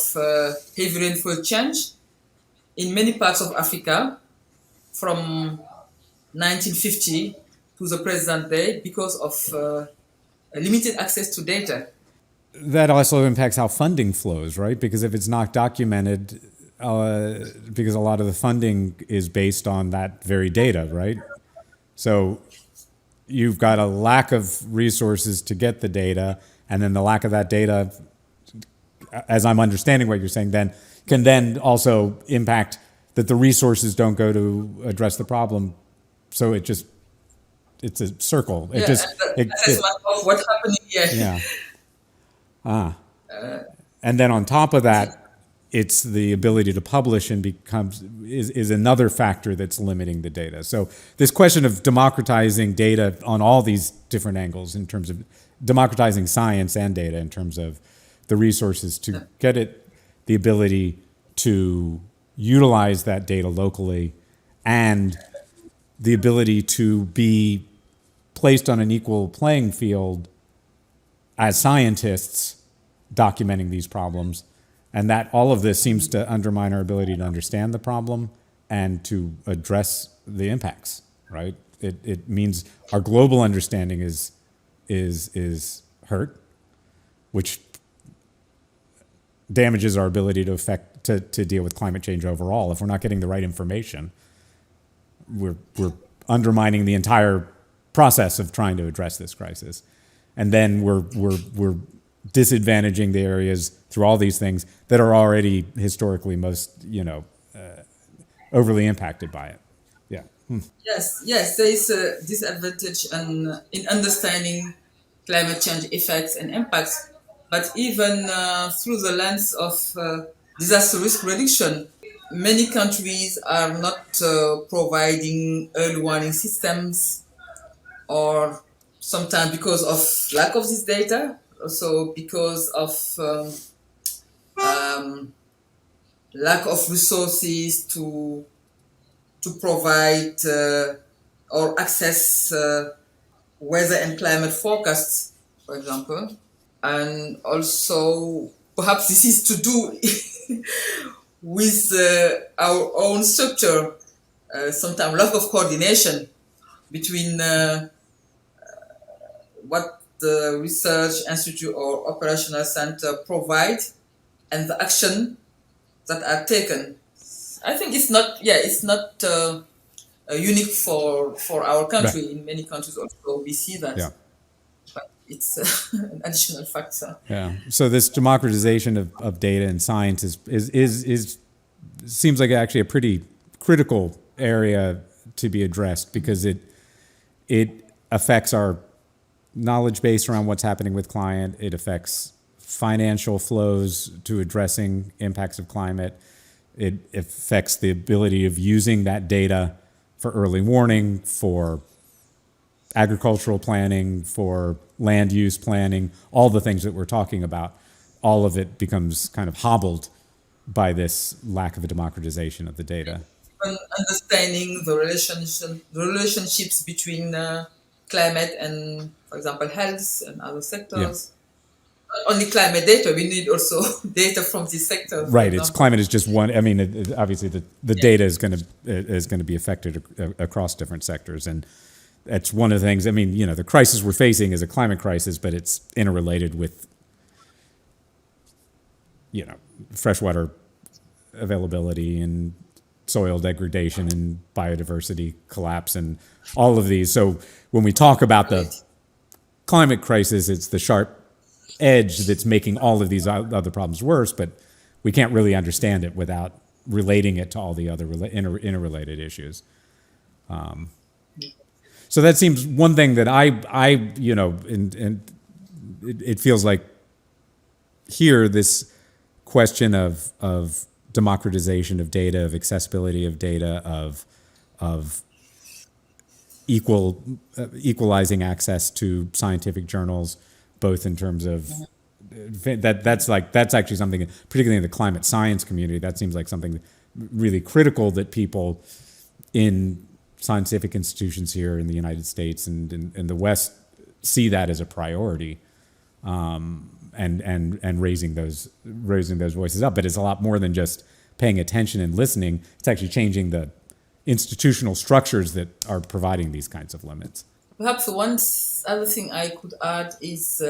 heavy rainfall change in many parts of Africa from 1950 to the present day because of limited access to data. That also impacts how funding flows, right? Because if it's not documented, because a lot of the funding is based on that very data, right? So you've got a lack of resources to get the data, and then the lack of that data, as I'm understanding what you're saying, then can then also impact that the resources don't go to address the problem. So it's a circle. Assessment of what's happening here. Yeah. And then on top of that, it's the ability to publish and is another factor that's limiting the data. So this question of democratizing data on all these different angles, in terms of democratizing science and data, in terms of the resources to get it, the ability to utilize that data locally, and the ability to be placed on an equal playing field as scientists documenting these problems. And that all of this seems to undermine our ability to understand the problem and to address the impacts, right? It means our global understanding is hurt, which damages our ability to deal with climate change overall. If we're not getting the right information, we're undermining the entire process of trying to address this crisis. And then we're disadvantaging the areas through all these things that are already historically most, overly impacted by it. Yeah. Yes, there is a disadvantage in understanding climate change effects and impacts, but even through the lens of disaster risk reduction, many countries are not providing early warning systems, or sometimes because of lack of this data, also because of lack of resources to provide or access weather and climate forecasts, for example. And also, perhaps this is to do with our own structure, sometimes lack of coordination between what the research institute or operational center provide and the action that are taken. I think it's not unique for our country. Right. In many countries also we see that. Yeah. But it's an additional factor. Yeah. So this democratization of data and science is seems like actually a pretty critical area to be addressed, because it affects our knowledge base around what's happening with climate. It affects financial flows to addressing impacts of climate. It affects the ability of using that data for early warning, for agricultural planning, for land use planning, all the things that we're talking about. All of it becomes kind of hobbled by this lack of a democratization of the data. Understanding the relationships between climate and, for example, health and other sectors. not only climate data, we need also data from this sector. Right. It's climate is just one. I mean, obviously the data is going to be affected across different sectors, and that's one of the things. I mean, the crisis we're facing is a climate crisis, but it's interrelated with freshwater availability and soil degradation and biodiversity collapse and all of these. So when we talk about the climate crisis, it's the sharp edge that's making all of these other problems worse, but we can't really understand it without relating it to all the other interrelated issues. So that seems one thing that and it feels like here this question of democratization of data, of accessibility of data, of equalizing access to scientific journals, both in terms of that's actually something, particularly in the climate science community, that seems like something really critical that people in scientific institutions here in the United States and in the West see that as a priority, and raising those voices up. But it's a lot more than just paying attention and listening. It's actually changing the institutional structures that are providing these kinds of limits. Perhaps one other thing I could add is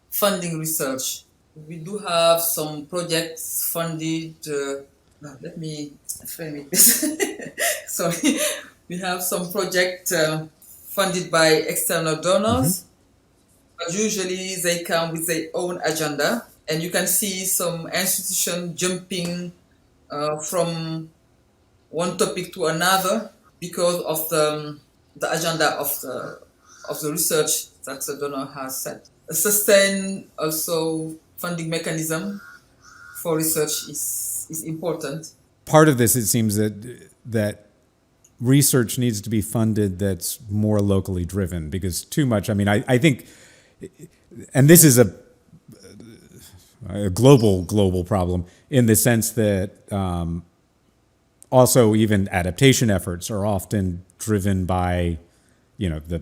funding research. We do have some projects funded. Let me frame it this. Sorry. We have some projects funded by external donors, but usually they come with their own agenda, and you can see some institution jumping from one topic to another because of the agenda of the research that the donor has set. A sustained also funding mechanism for research is important. Part of this, it seems that research needs to be funded that's more locally driven, because too much, I think, and this is a global problem in the sense that also even adaptation efforts are often driven by, the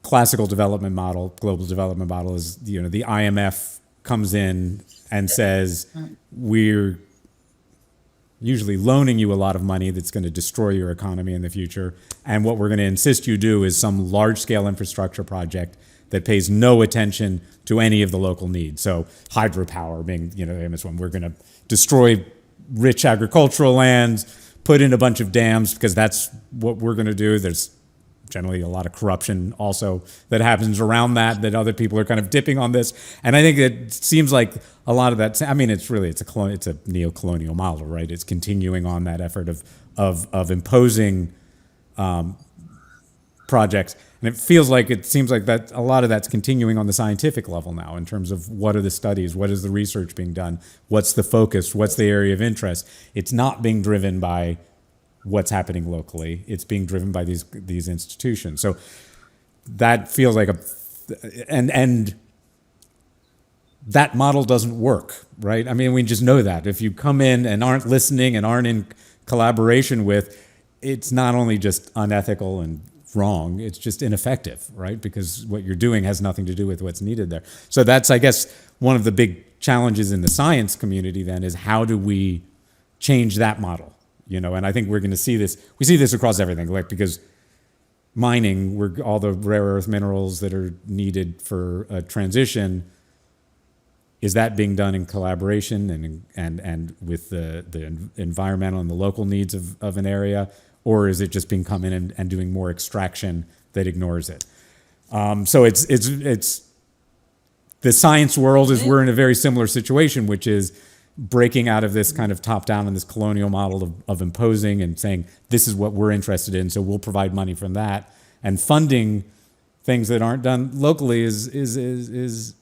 classical development model, global development model is, the IMF comes in and says, we're usually loaning you a lot of money that's going to destroy your economy in the future. And what we're going to insist you do is some large-scale infrastructure project that pays no attention to any of the local needs. So hydropower being, the famous one. We're going to destroy rich agricultural lands, put in a bunch of dams, because that's what we're going to do. There's generally a lot of corruption also that happens around that other people are kind of dipping on this. And I think it seems like a lot of that, it's a neo-colonial model, right? It's continuing on that effort of imposing projects. And it seems like that a lot of that's continuing on the scientific level now in terms of what are the studies, what is the research being done, what's the focus, what's the area of interest. It's not being driven by what's happening locally. It's being driven by these institutions. So that feels like and that model doesn't work, right? We just know that. If you come in and aren't listening and aren't in collaboration with, it's not only just unethical and wrong, it's just ineffective, right? Because what you're doing has nothing to do with what's needed there. So that's, I guess, one of the big challenges in the science community then is how do we change that model? And I think we're going to see this. We see this across everything, like because mining, all the rare earth minerals that are needed for a transition, is that being done in collaboration and with the environmental and the local needs of an area, or is it just being come in and doing more extraction that ignores it? So it's the science world we're in a very similar situation, which is breaking out of this kind of top-down and this colonial model of imposing and saying, this is what we're interested in, so we'll provide money from that. And funding things that aren't done locally is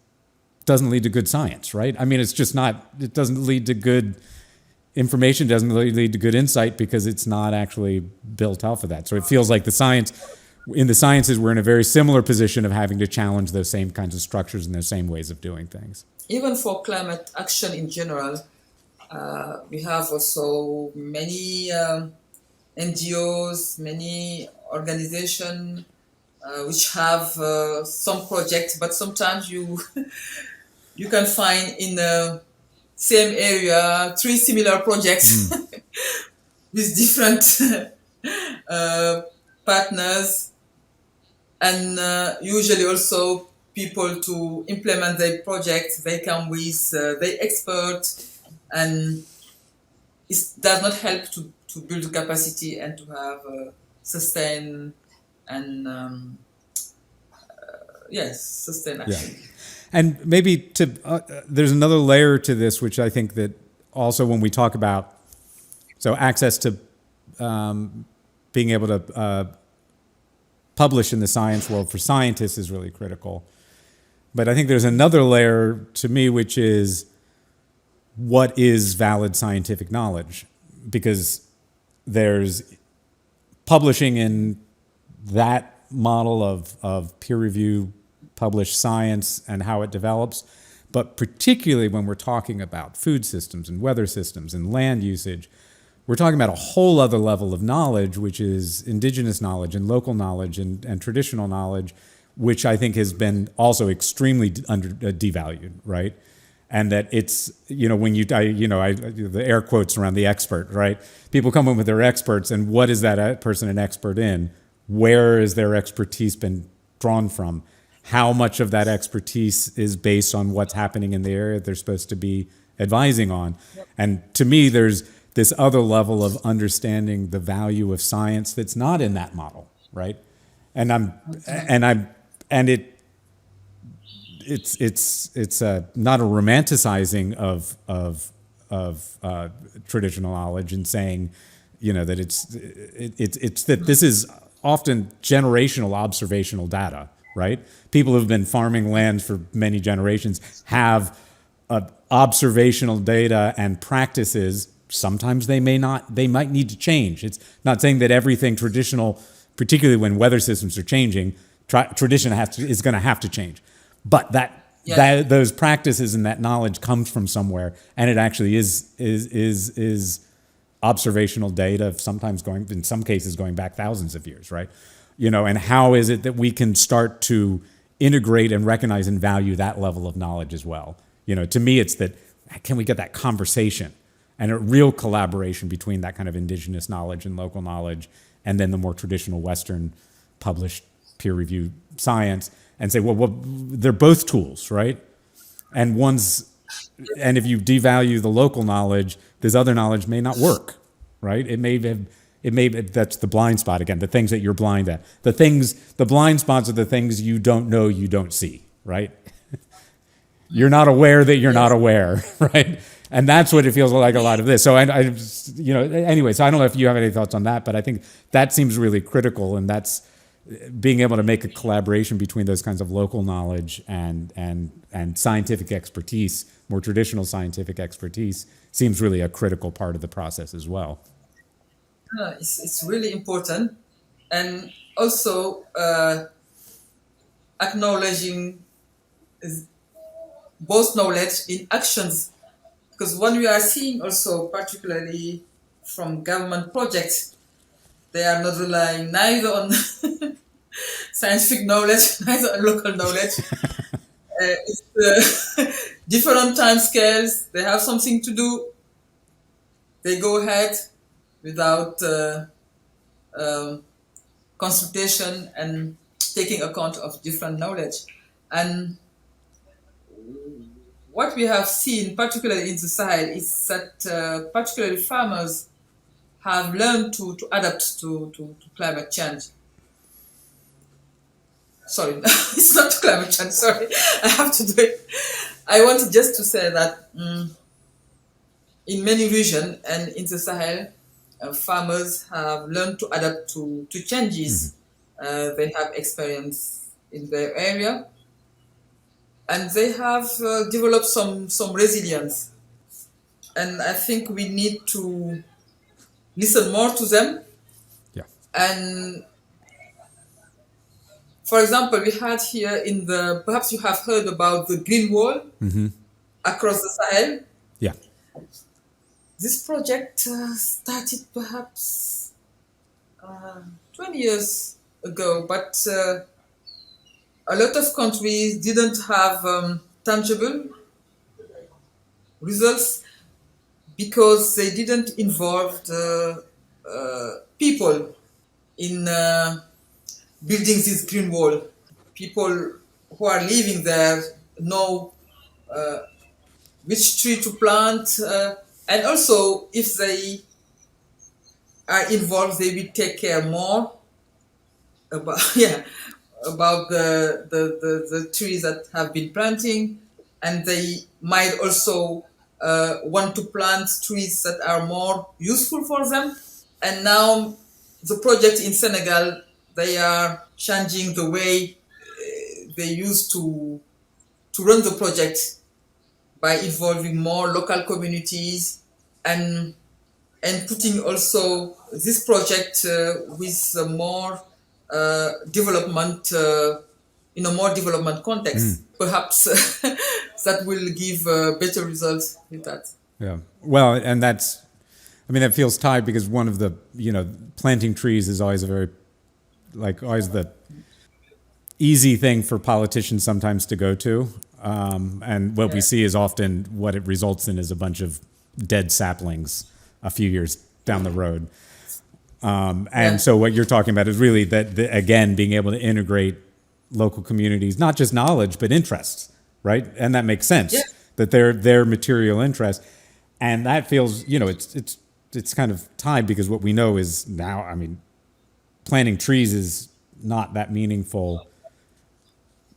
doesn't lead to good science, right? It's just not, it doesn't lead to good information, doesn't lead to good insight because it's not actually built out for that. So it feels like in the sciences, we're in a very similar position of having to challenge those same kinds of structures and those same ways of doing things. Even for climate action in general, we have also many NGOs, many organizations which have some projects, but sometimes you you can find in the same area three similar projects with different partners, and usually also people to implement their projects. They come with their expert, and it does not help to build capacity and to have sustain and sustain action. Yeah. And maybe there's another layer to this, which I think that also when we talk about, so access to being able to publish in the science world for scientists is really critical. But I think there's another layer to me, which is what is valid scientific knowledge? Because there's publishing in that model of peer review, published science and how it develops, but particularly when we're talking about food systems and weather systems and land usage, we're talking about a whole other level of knowledge, which is indigenous knowledge and local knowledge and traditional knowledge, which I think has been also extremely devalued, right? And that it's, when the air quotes around the expert, right? People come in with their experts, and what is that person an expert in? Where is their expertise been drawn from? How much of that expertise is based on what's happening in the area they're supposed to be advising on? Yep. And to me, there's this other level of understanding the value of science that's not in that model, right? And it's not a romanticizing of traditional knowledge and saying, that it's that this is often generational observational data, right? People who've been farming land for many generations have observational data and practices. Sometimes they might need to change. It's not saying that everything traditional, particularly when weather systems are changing, tradition is going to have to change. But that those practices and that knowledge comes from somewhere, and it actually is observational data, sometimes in some cases going back thousands of years, right? And how is it that we can start to integrate and recognize and value that level of knowledge as well? To me, it's that, can we get that conversation and a real collaboration between that kind of indigenous knowledge and local knowledge and then the more traditional Western published peer-reviewed science, and say, well, they're both tools, right? And if you devalue the local knowledge, this other knowledge may not work, right? It may that's the blind spot again, the things that you're blind at. The blind spots are the things you don't know, you don't see, right? You're not aware that you're not aware, right? And that's what it feels like a lot of this. So anyway, so I don't know if you have any thoughts on that, but I think that seems really critical, and that's being able to make a collaboration between those kinds of local knowledge and scientific expertise, more traditional scientific expertise, seems really a critical part of the process as well. It's really important, and also acknowledging both knowledge in actions, because what we are seeing also, particularly from government projects, they are not relying neither on scientific knowledge, neither on local knowledge. It's different time scales. They have something to do. They go ahead without consultation and taking account of different knowledge. And what we have seen, particularly in the Sahel, is that particularly farmers have learned to adapt to climate change. Sorry, it's not climate change, sorry. I have to do it. I wanted just to say that in many regions and in the Sahel, farmers have learned to adapt to changes they have experienced in their area. And they have developed some resilience. And I think we need to listen more to them. Yeah. And for example, we had here perhaps you have heard about the Green Wall across the Sahel. Yeah. This project started perhaps 20 years ago, but a lot of countries didn't have tangible results because they didn't involve the people in building this green wall. People who are living there know which tree to plant, and also if they are involved, they will take care more about yeah about the trees that have been planting, and they might also want to plant trees that are more useful for them. And now the project in Senegal, they are changing the way they used to run the project by involving more local communities, and putting also this project with more development in a more development context. Perhaps that will give better results with that. Yeah. Well, and that's, I mean, that feels tied because one of the, planting trees is always a very, like, always the easy thing for politicians sometimes to go to. And what we see is often what it results in is a bunch of dead saplings a few years down the road. And so what you're talking about is really that, again, being able to integrate local communities, not just knowledge, but interests, right? And that makes sense, that their material interest. And that feels, it's kind of tied because what we know is now, I mean, planting trees is not that meaningful.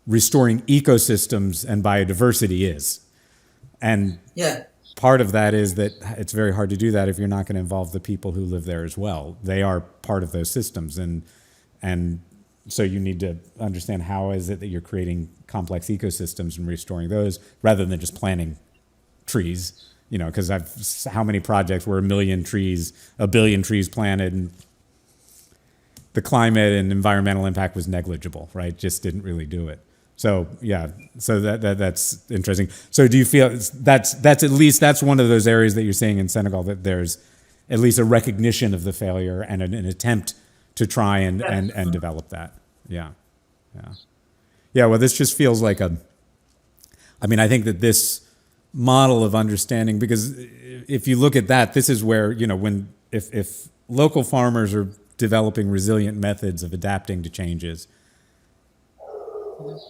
Restoring ecosystems and biodiversity is. And part of that is that it's very hard to do that if you're not going to involve the people who live there as well. They are part of those systems. And so you need to understand how is it that you're creating complex ecosystems and restoring those rather than just planting trees, because how many projects were 1 million trees, 1 billion trees planted, and the climate and environmental impact was negligible, right? Just didn't really do it. So so that's interesting. So do you feel that's one of those areas that you're seeing in Senegal, that there's at least a recognition of the failure and an attempt to try and develop that? Yeah. Well, this just feels like I think that this model of understanding, because if you look at that, this is where, if local farmers are developing resilient methods of adapting to changes,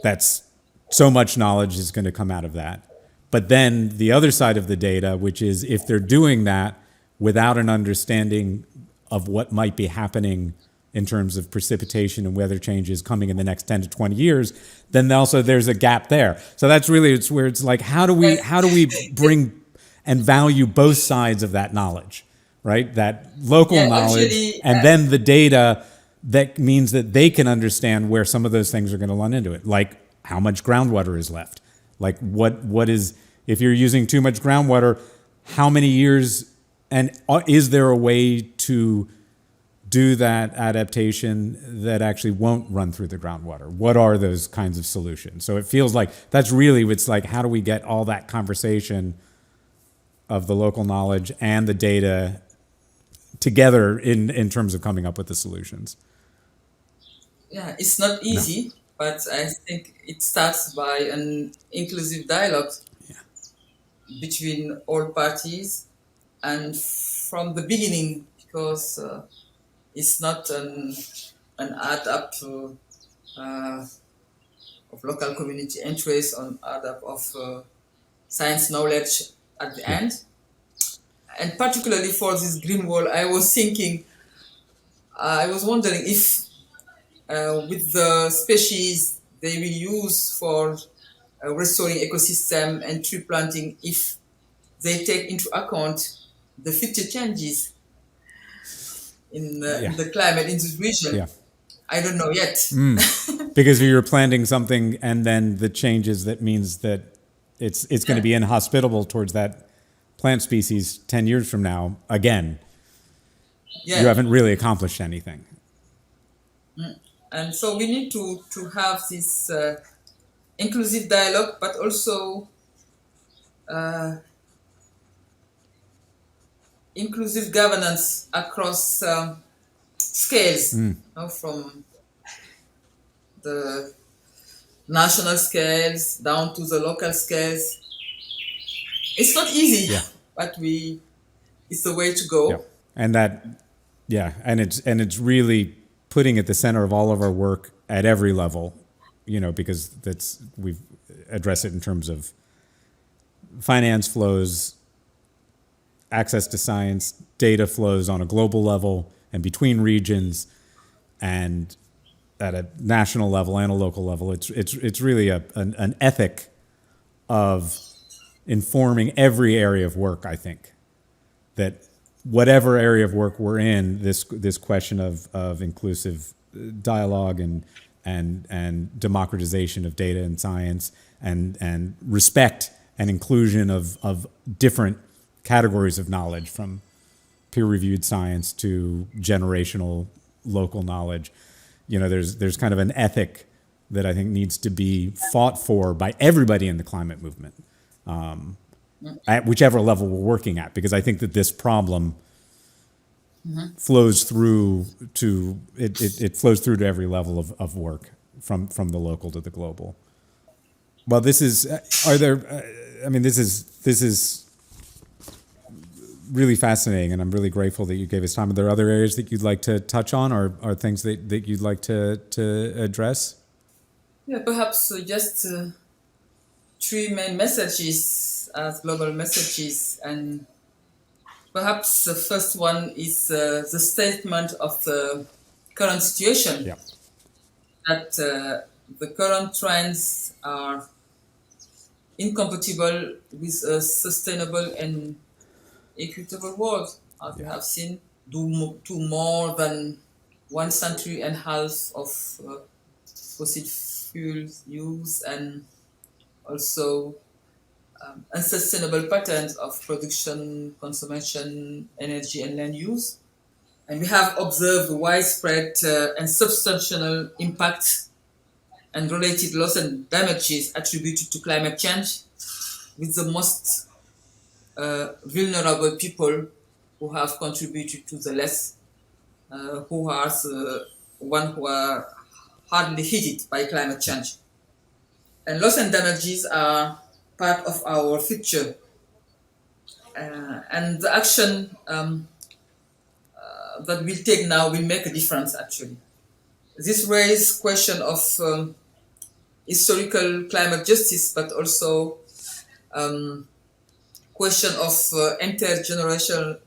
that's so much knowledge is going to come out of that. But then the other side of the data, which is if they're doing that without an understanding of what might be happening in terms of precipitation and weather changes coming in the next 10 to 20 years, then also there's a gap there. So that's really, it's where it's like, how do we bring and value both sides of that knowledge, right? That local knowledge and then the data that means that they can understand where some of those things are going to run into it, like how much groundwater is left, like what is, if you're using too much groundwater, how many years, and is there a way to do that adaptation that actually won't run through the groundwater? What are those kinds of solutions? So it feels like that's really, it's like, how do we get all that conversation of the local knowledge and the data together in terms of coming up with the solutions? Yeah, it's not easy, but I think it starts by an inclusive dialogue between all parties, and from the beginning, because it's not an add up to of local community interest, on add up of science knowledge at the end. And particularly for this green wall, I was wondering if with the species they will use for restoring ecosystem and tree planting, if they take into account the future changes in the climate in this region. I don't know yet. Because you're planting something and then the changes, that means that it's going to be inhospitable towards that plant species 10 years from now again. You haven't really accomplished anything. And so we need to have this inclusive dialogue, but also inclusive governance across scales, from the national scales down to the local scales. It's not easy, Yeah. but it's the way to Yeah. go. And that, yeah. And it's really putting at the center of all of our work at every level, because we've addressed it in terms of finance flows, access to science, data flows on a global level and between regions, and at a national level and a local level. It's really an ethic of informing every area of work. I think that whatever area of work we're in, this question of inclusive dialogue and democratization of data and science and respect and inclusion of different categories of knowledge, from peer-reviewed science to generational local knowledge. There's kind of an ethic that I think needs to be fought for by everybody in the climate movement, at whichever level we're working at, because I think that this problem flows through to it flows through to every level of work, from the local to the global. Well, this is this is really fascinating, and I'm really grateful that you gave us time. Are there other areas that you'd like to touch on, or things that you'd like to address? Yeah, perhaps just three main messages as global messages, and perhaps the first one is the statement of the current situation. Yeah. That the current trends are incompatible with a sustainable and equitable world, as we have seen, to more than 1.5 centuries of fossil fuel use, and also unsustainable patterns of production, consumption, energy, and land use. And we have observed widespread and substantial impact and related loss and damages attributed to climate change, with the most vulnerable people who have contributed to the less, who are the one who are hardly hit by climate change. And loss and damages are part of our future. And the action that we'll take now will make a difference, actually. This raises question of historical climate justice, but also question of intergenerational.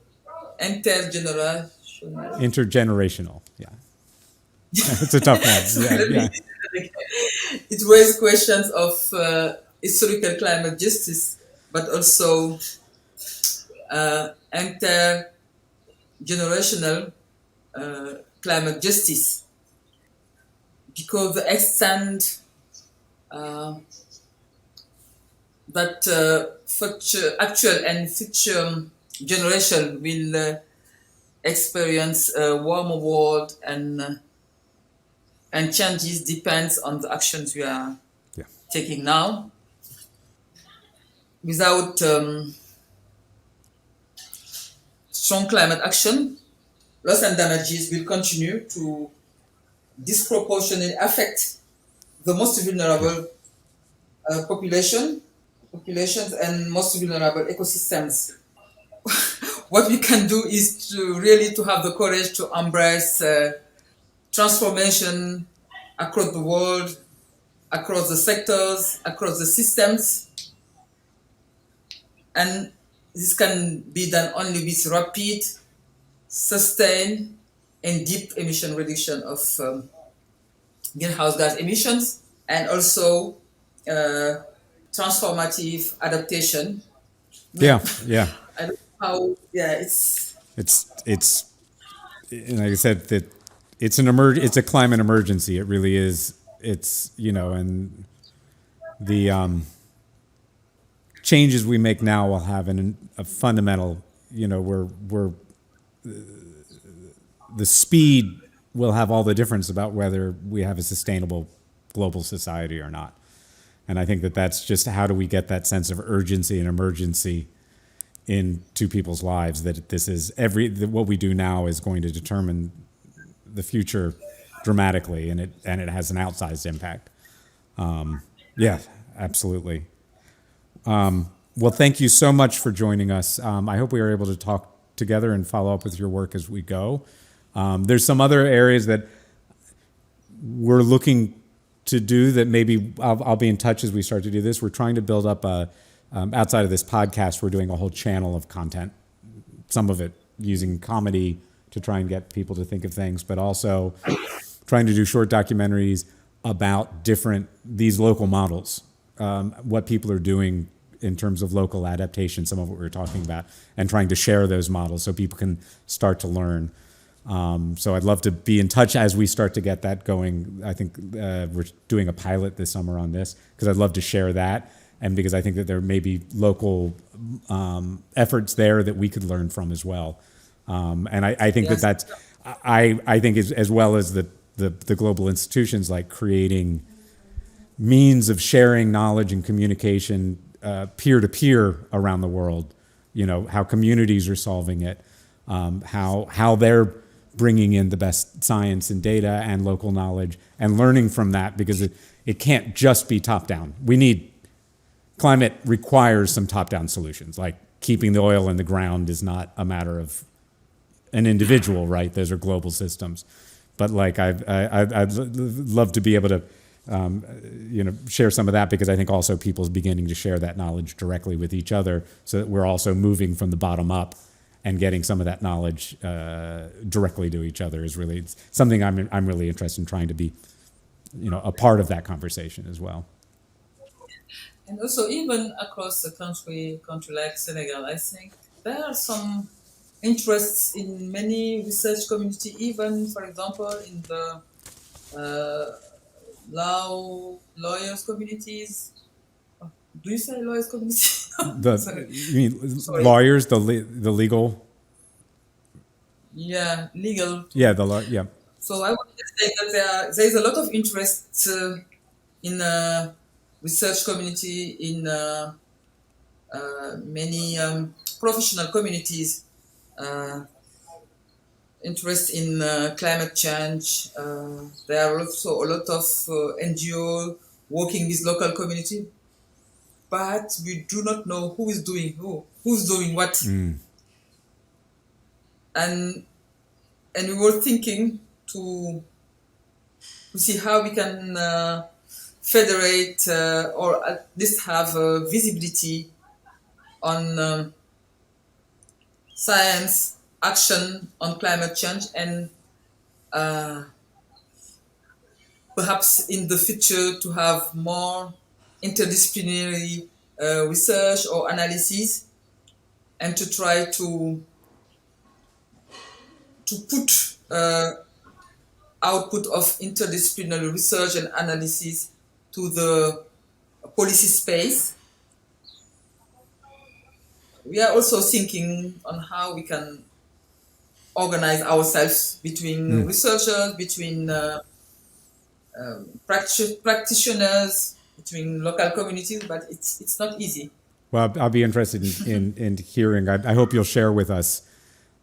Yeah. It's a tough one. Yeah. It raises questions of historical climate justice, but also intergenerational climate justice, because the extent that actual and future generation will experience a warmer world and changes depends on the actions we are taking now. Without strong climate action, loss and damages will continue to disproportionately affect the most vulnerable populations and most vulnerable ecosystems. What we can do is to really to have the courage to embrace transformation across the world, across the sectors, across the systems. And this can be done only with rapid, sustained, and deep emission reduction of greenhouse gas emissions, and also transformative adaptation. Yeah. I don't know how. Yeah, it's like I said, that it's a climate emergency. It really is. It's and the changes we make now will have a fundamental. We're the speed will have all the difference about whether we have a sustainable global society or not. And I think that's just how do we get that sense of urgency and emergency into people's lives, that this is what we do now is going to determine the future dramatically, and it has an outsized impact. Yeah, absolutely. Well, thank you so much for joining us. I hope we are able to talk together and follow up with your work as we go. There's some other areas that we're looking to do that maybe I'll be in touch as we start to do this. We're trying to build up outside of this podcast, we're doing a whole channel of content, some of it using comedy to try and get people to think of things, but also trying to do short documentaries about these local models, what people are doing in terms of local adaptation, some of what we were talking about, and trying to share those models so people can start to learn. So I'd love to be in touch as we start to get that going. I think we're doing a pilot this summer on this because I'd love to share that, and because I think that there may be local efforts there that we could learn from as well. And I think that's I think as well as the global institutions, like creating means of sharing knowledge and communication peer to peer around the world. You know, how communities are solving it, how they're bringing in the best science and data and local knowledge and learning from that, because it can't just be top down. Climate requires some top down solutions, like keeping the oil in the ground is not a matter of an individual, right? Those are global systems. But like I'd love to be able to share some of that, because I think also people's beginning to share that knowledge directly with each other, so that we're also moving from the bottom up and getting some of that knowledge directly to each other is really something I'm really interested in trying to be, a part of that conversation as well. And also, even across the country like Senegal, I think there are some interests in many research community, even, for example, in the lawyers communities. Do you say lawyers community? You mean sorry. Lawyers, the legal? Yeah, legal. Yeah, yeah. So I would say that there is a lot of interest in research community, in many professional communities, interest in climate change. There are also a lot of NGO working with local community, but we do not know who's doing what. And we were thinking to see how we can federate or at least have visibility on science action on climate change, and perhaps in the future to have more interdisciplinary research or analysis, and to try to put output of interdisciplinary research and analysis to the policy space. We are also thinking on how we can organize ourselves between researchers, between practitioners, between local communities, but it's not easy. Well, I'll be interested in hearing. I hope you'll share with us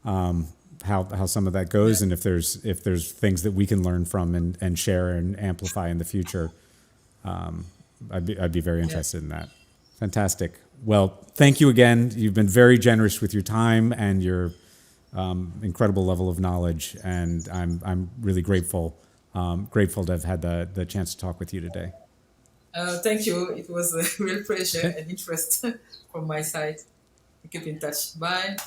how some of that goes, and if there's things that we can learn from and share and amplify in the future. I'd be very interested in that. Fantastic. Well, thank you again. You've been very generous with your time and your incredible level of knowledge, and I'm really grateful to have had the chance to talk with you today. Thank you. It was a real pleasure and interest from my side. Keep in touch. Bye.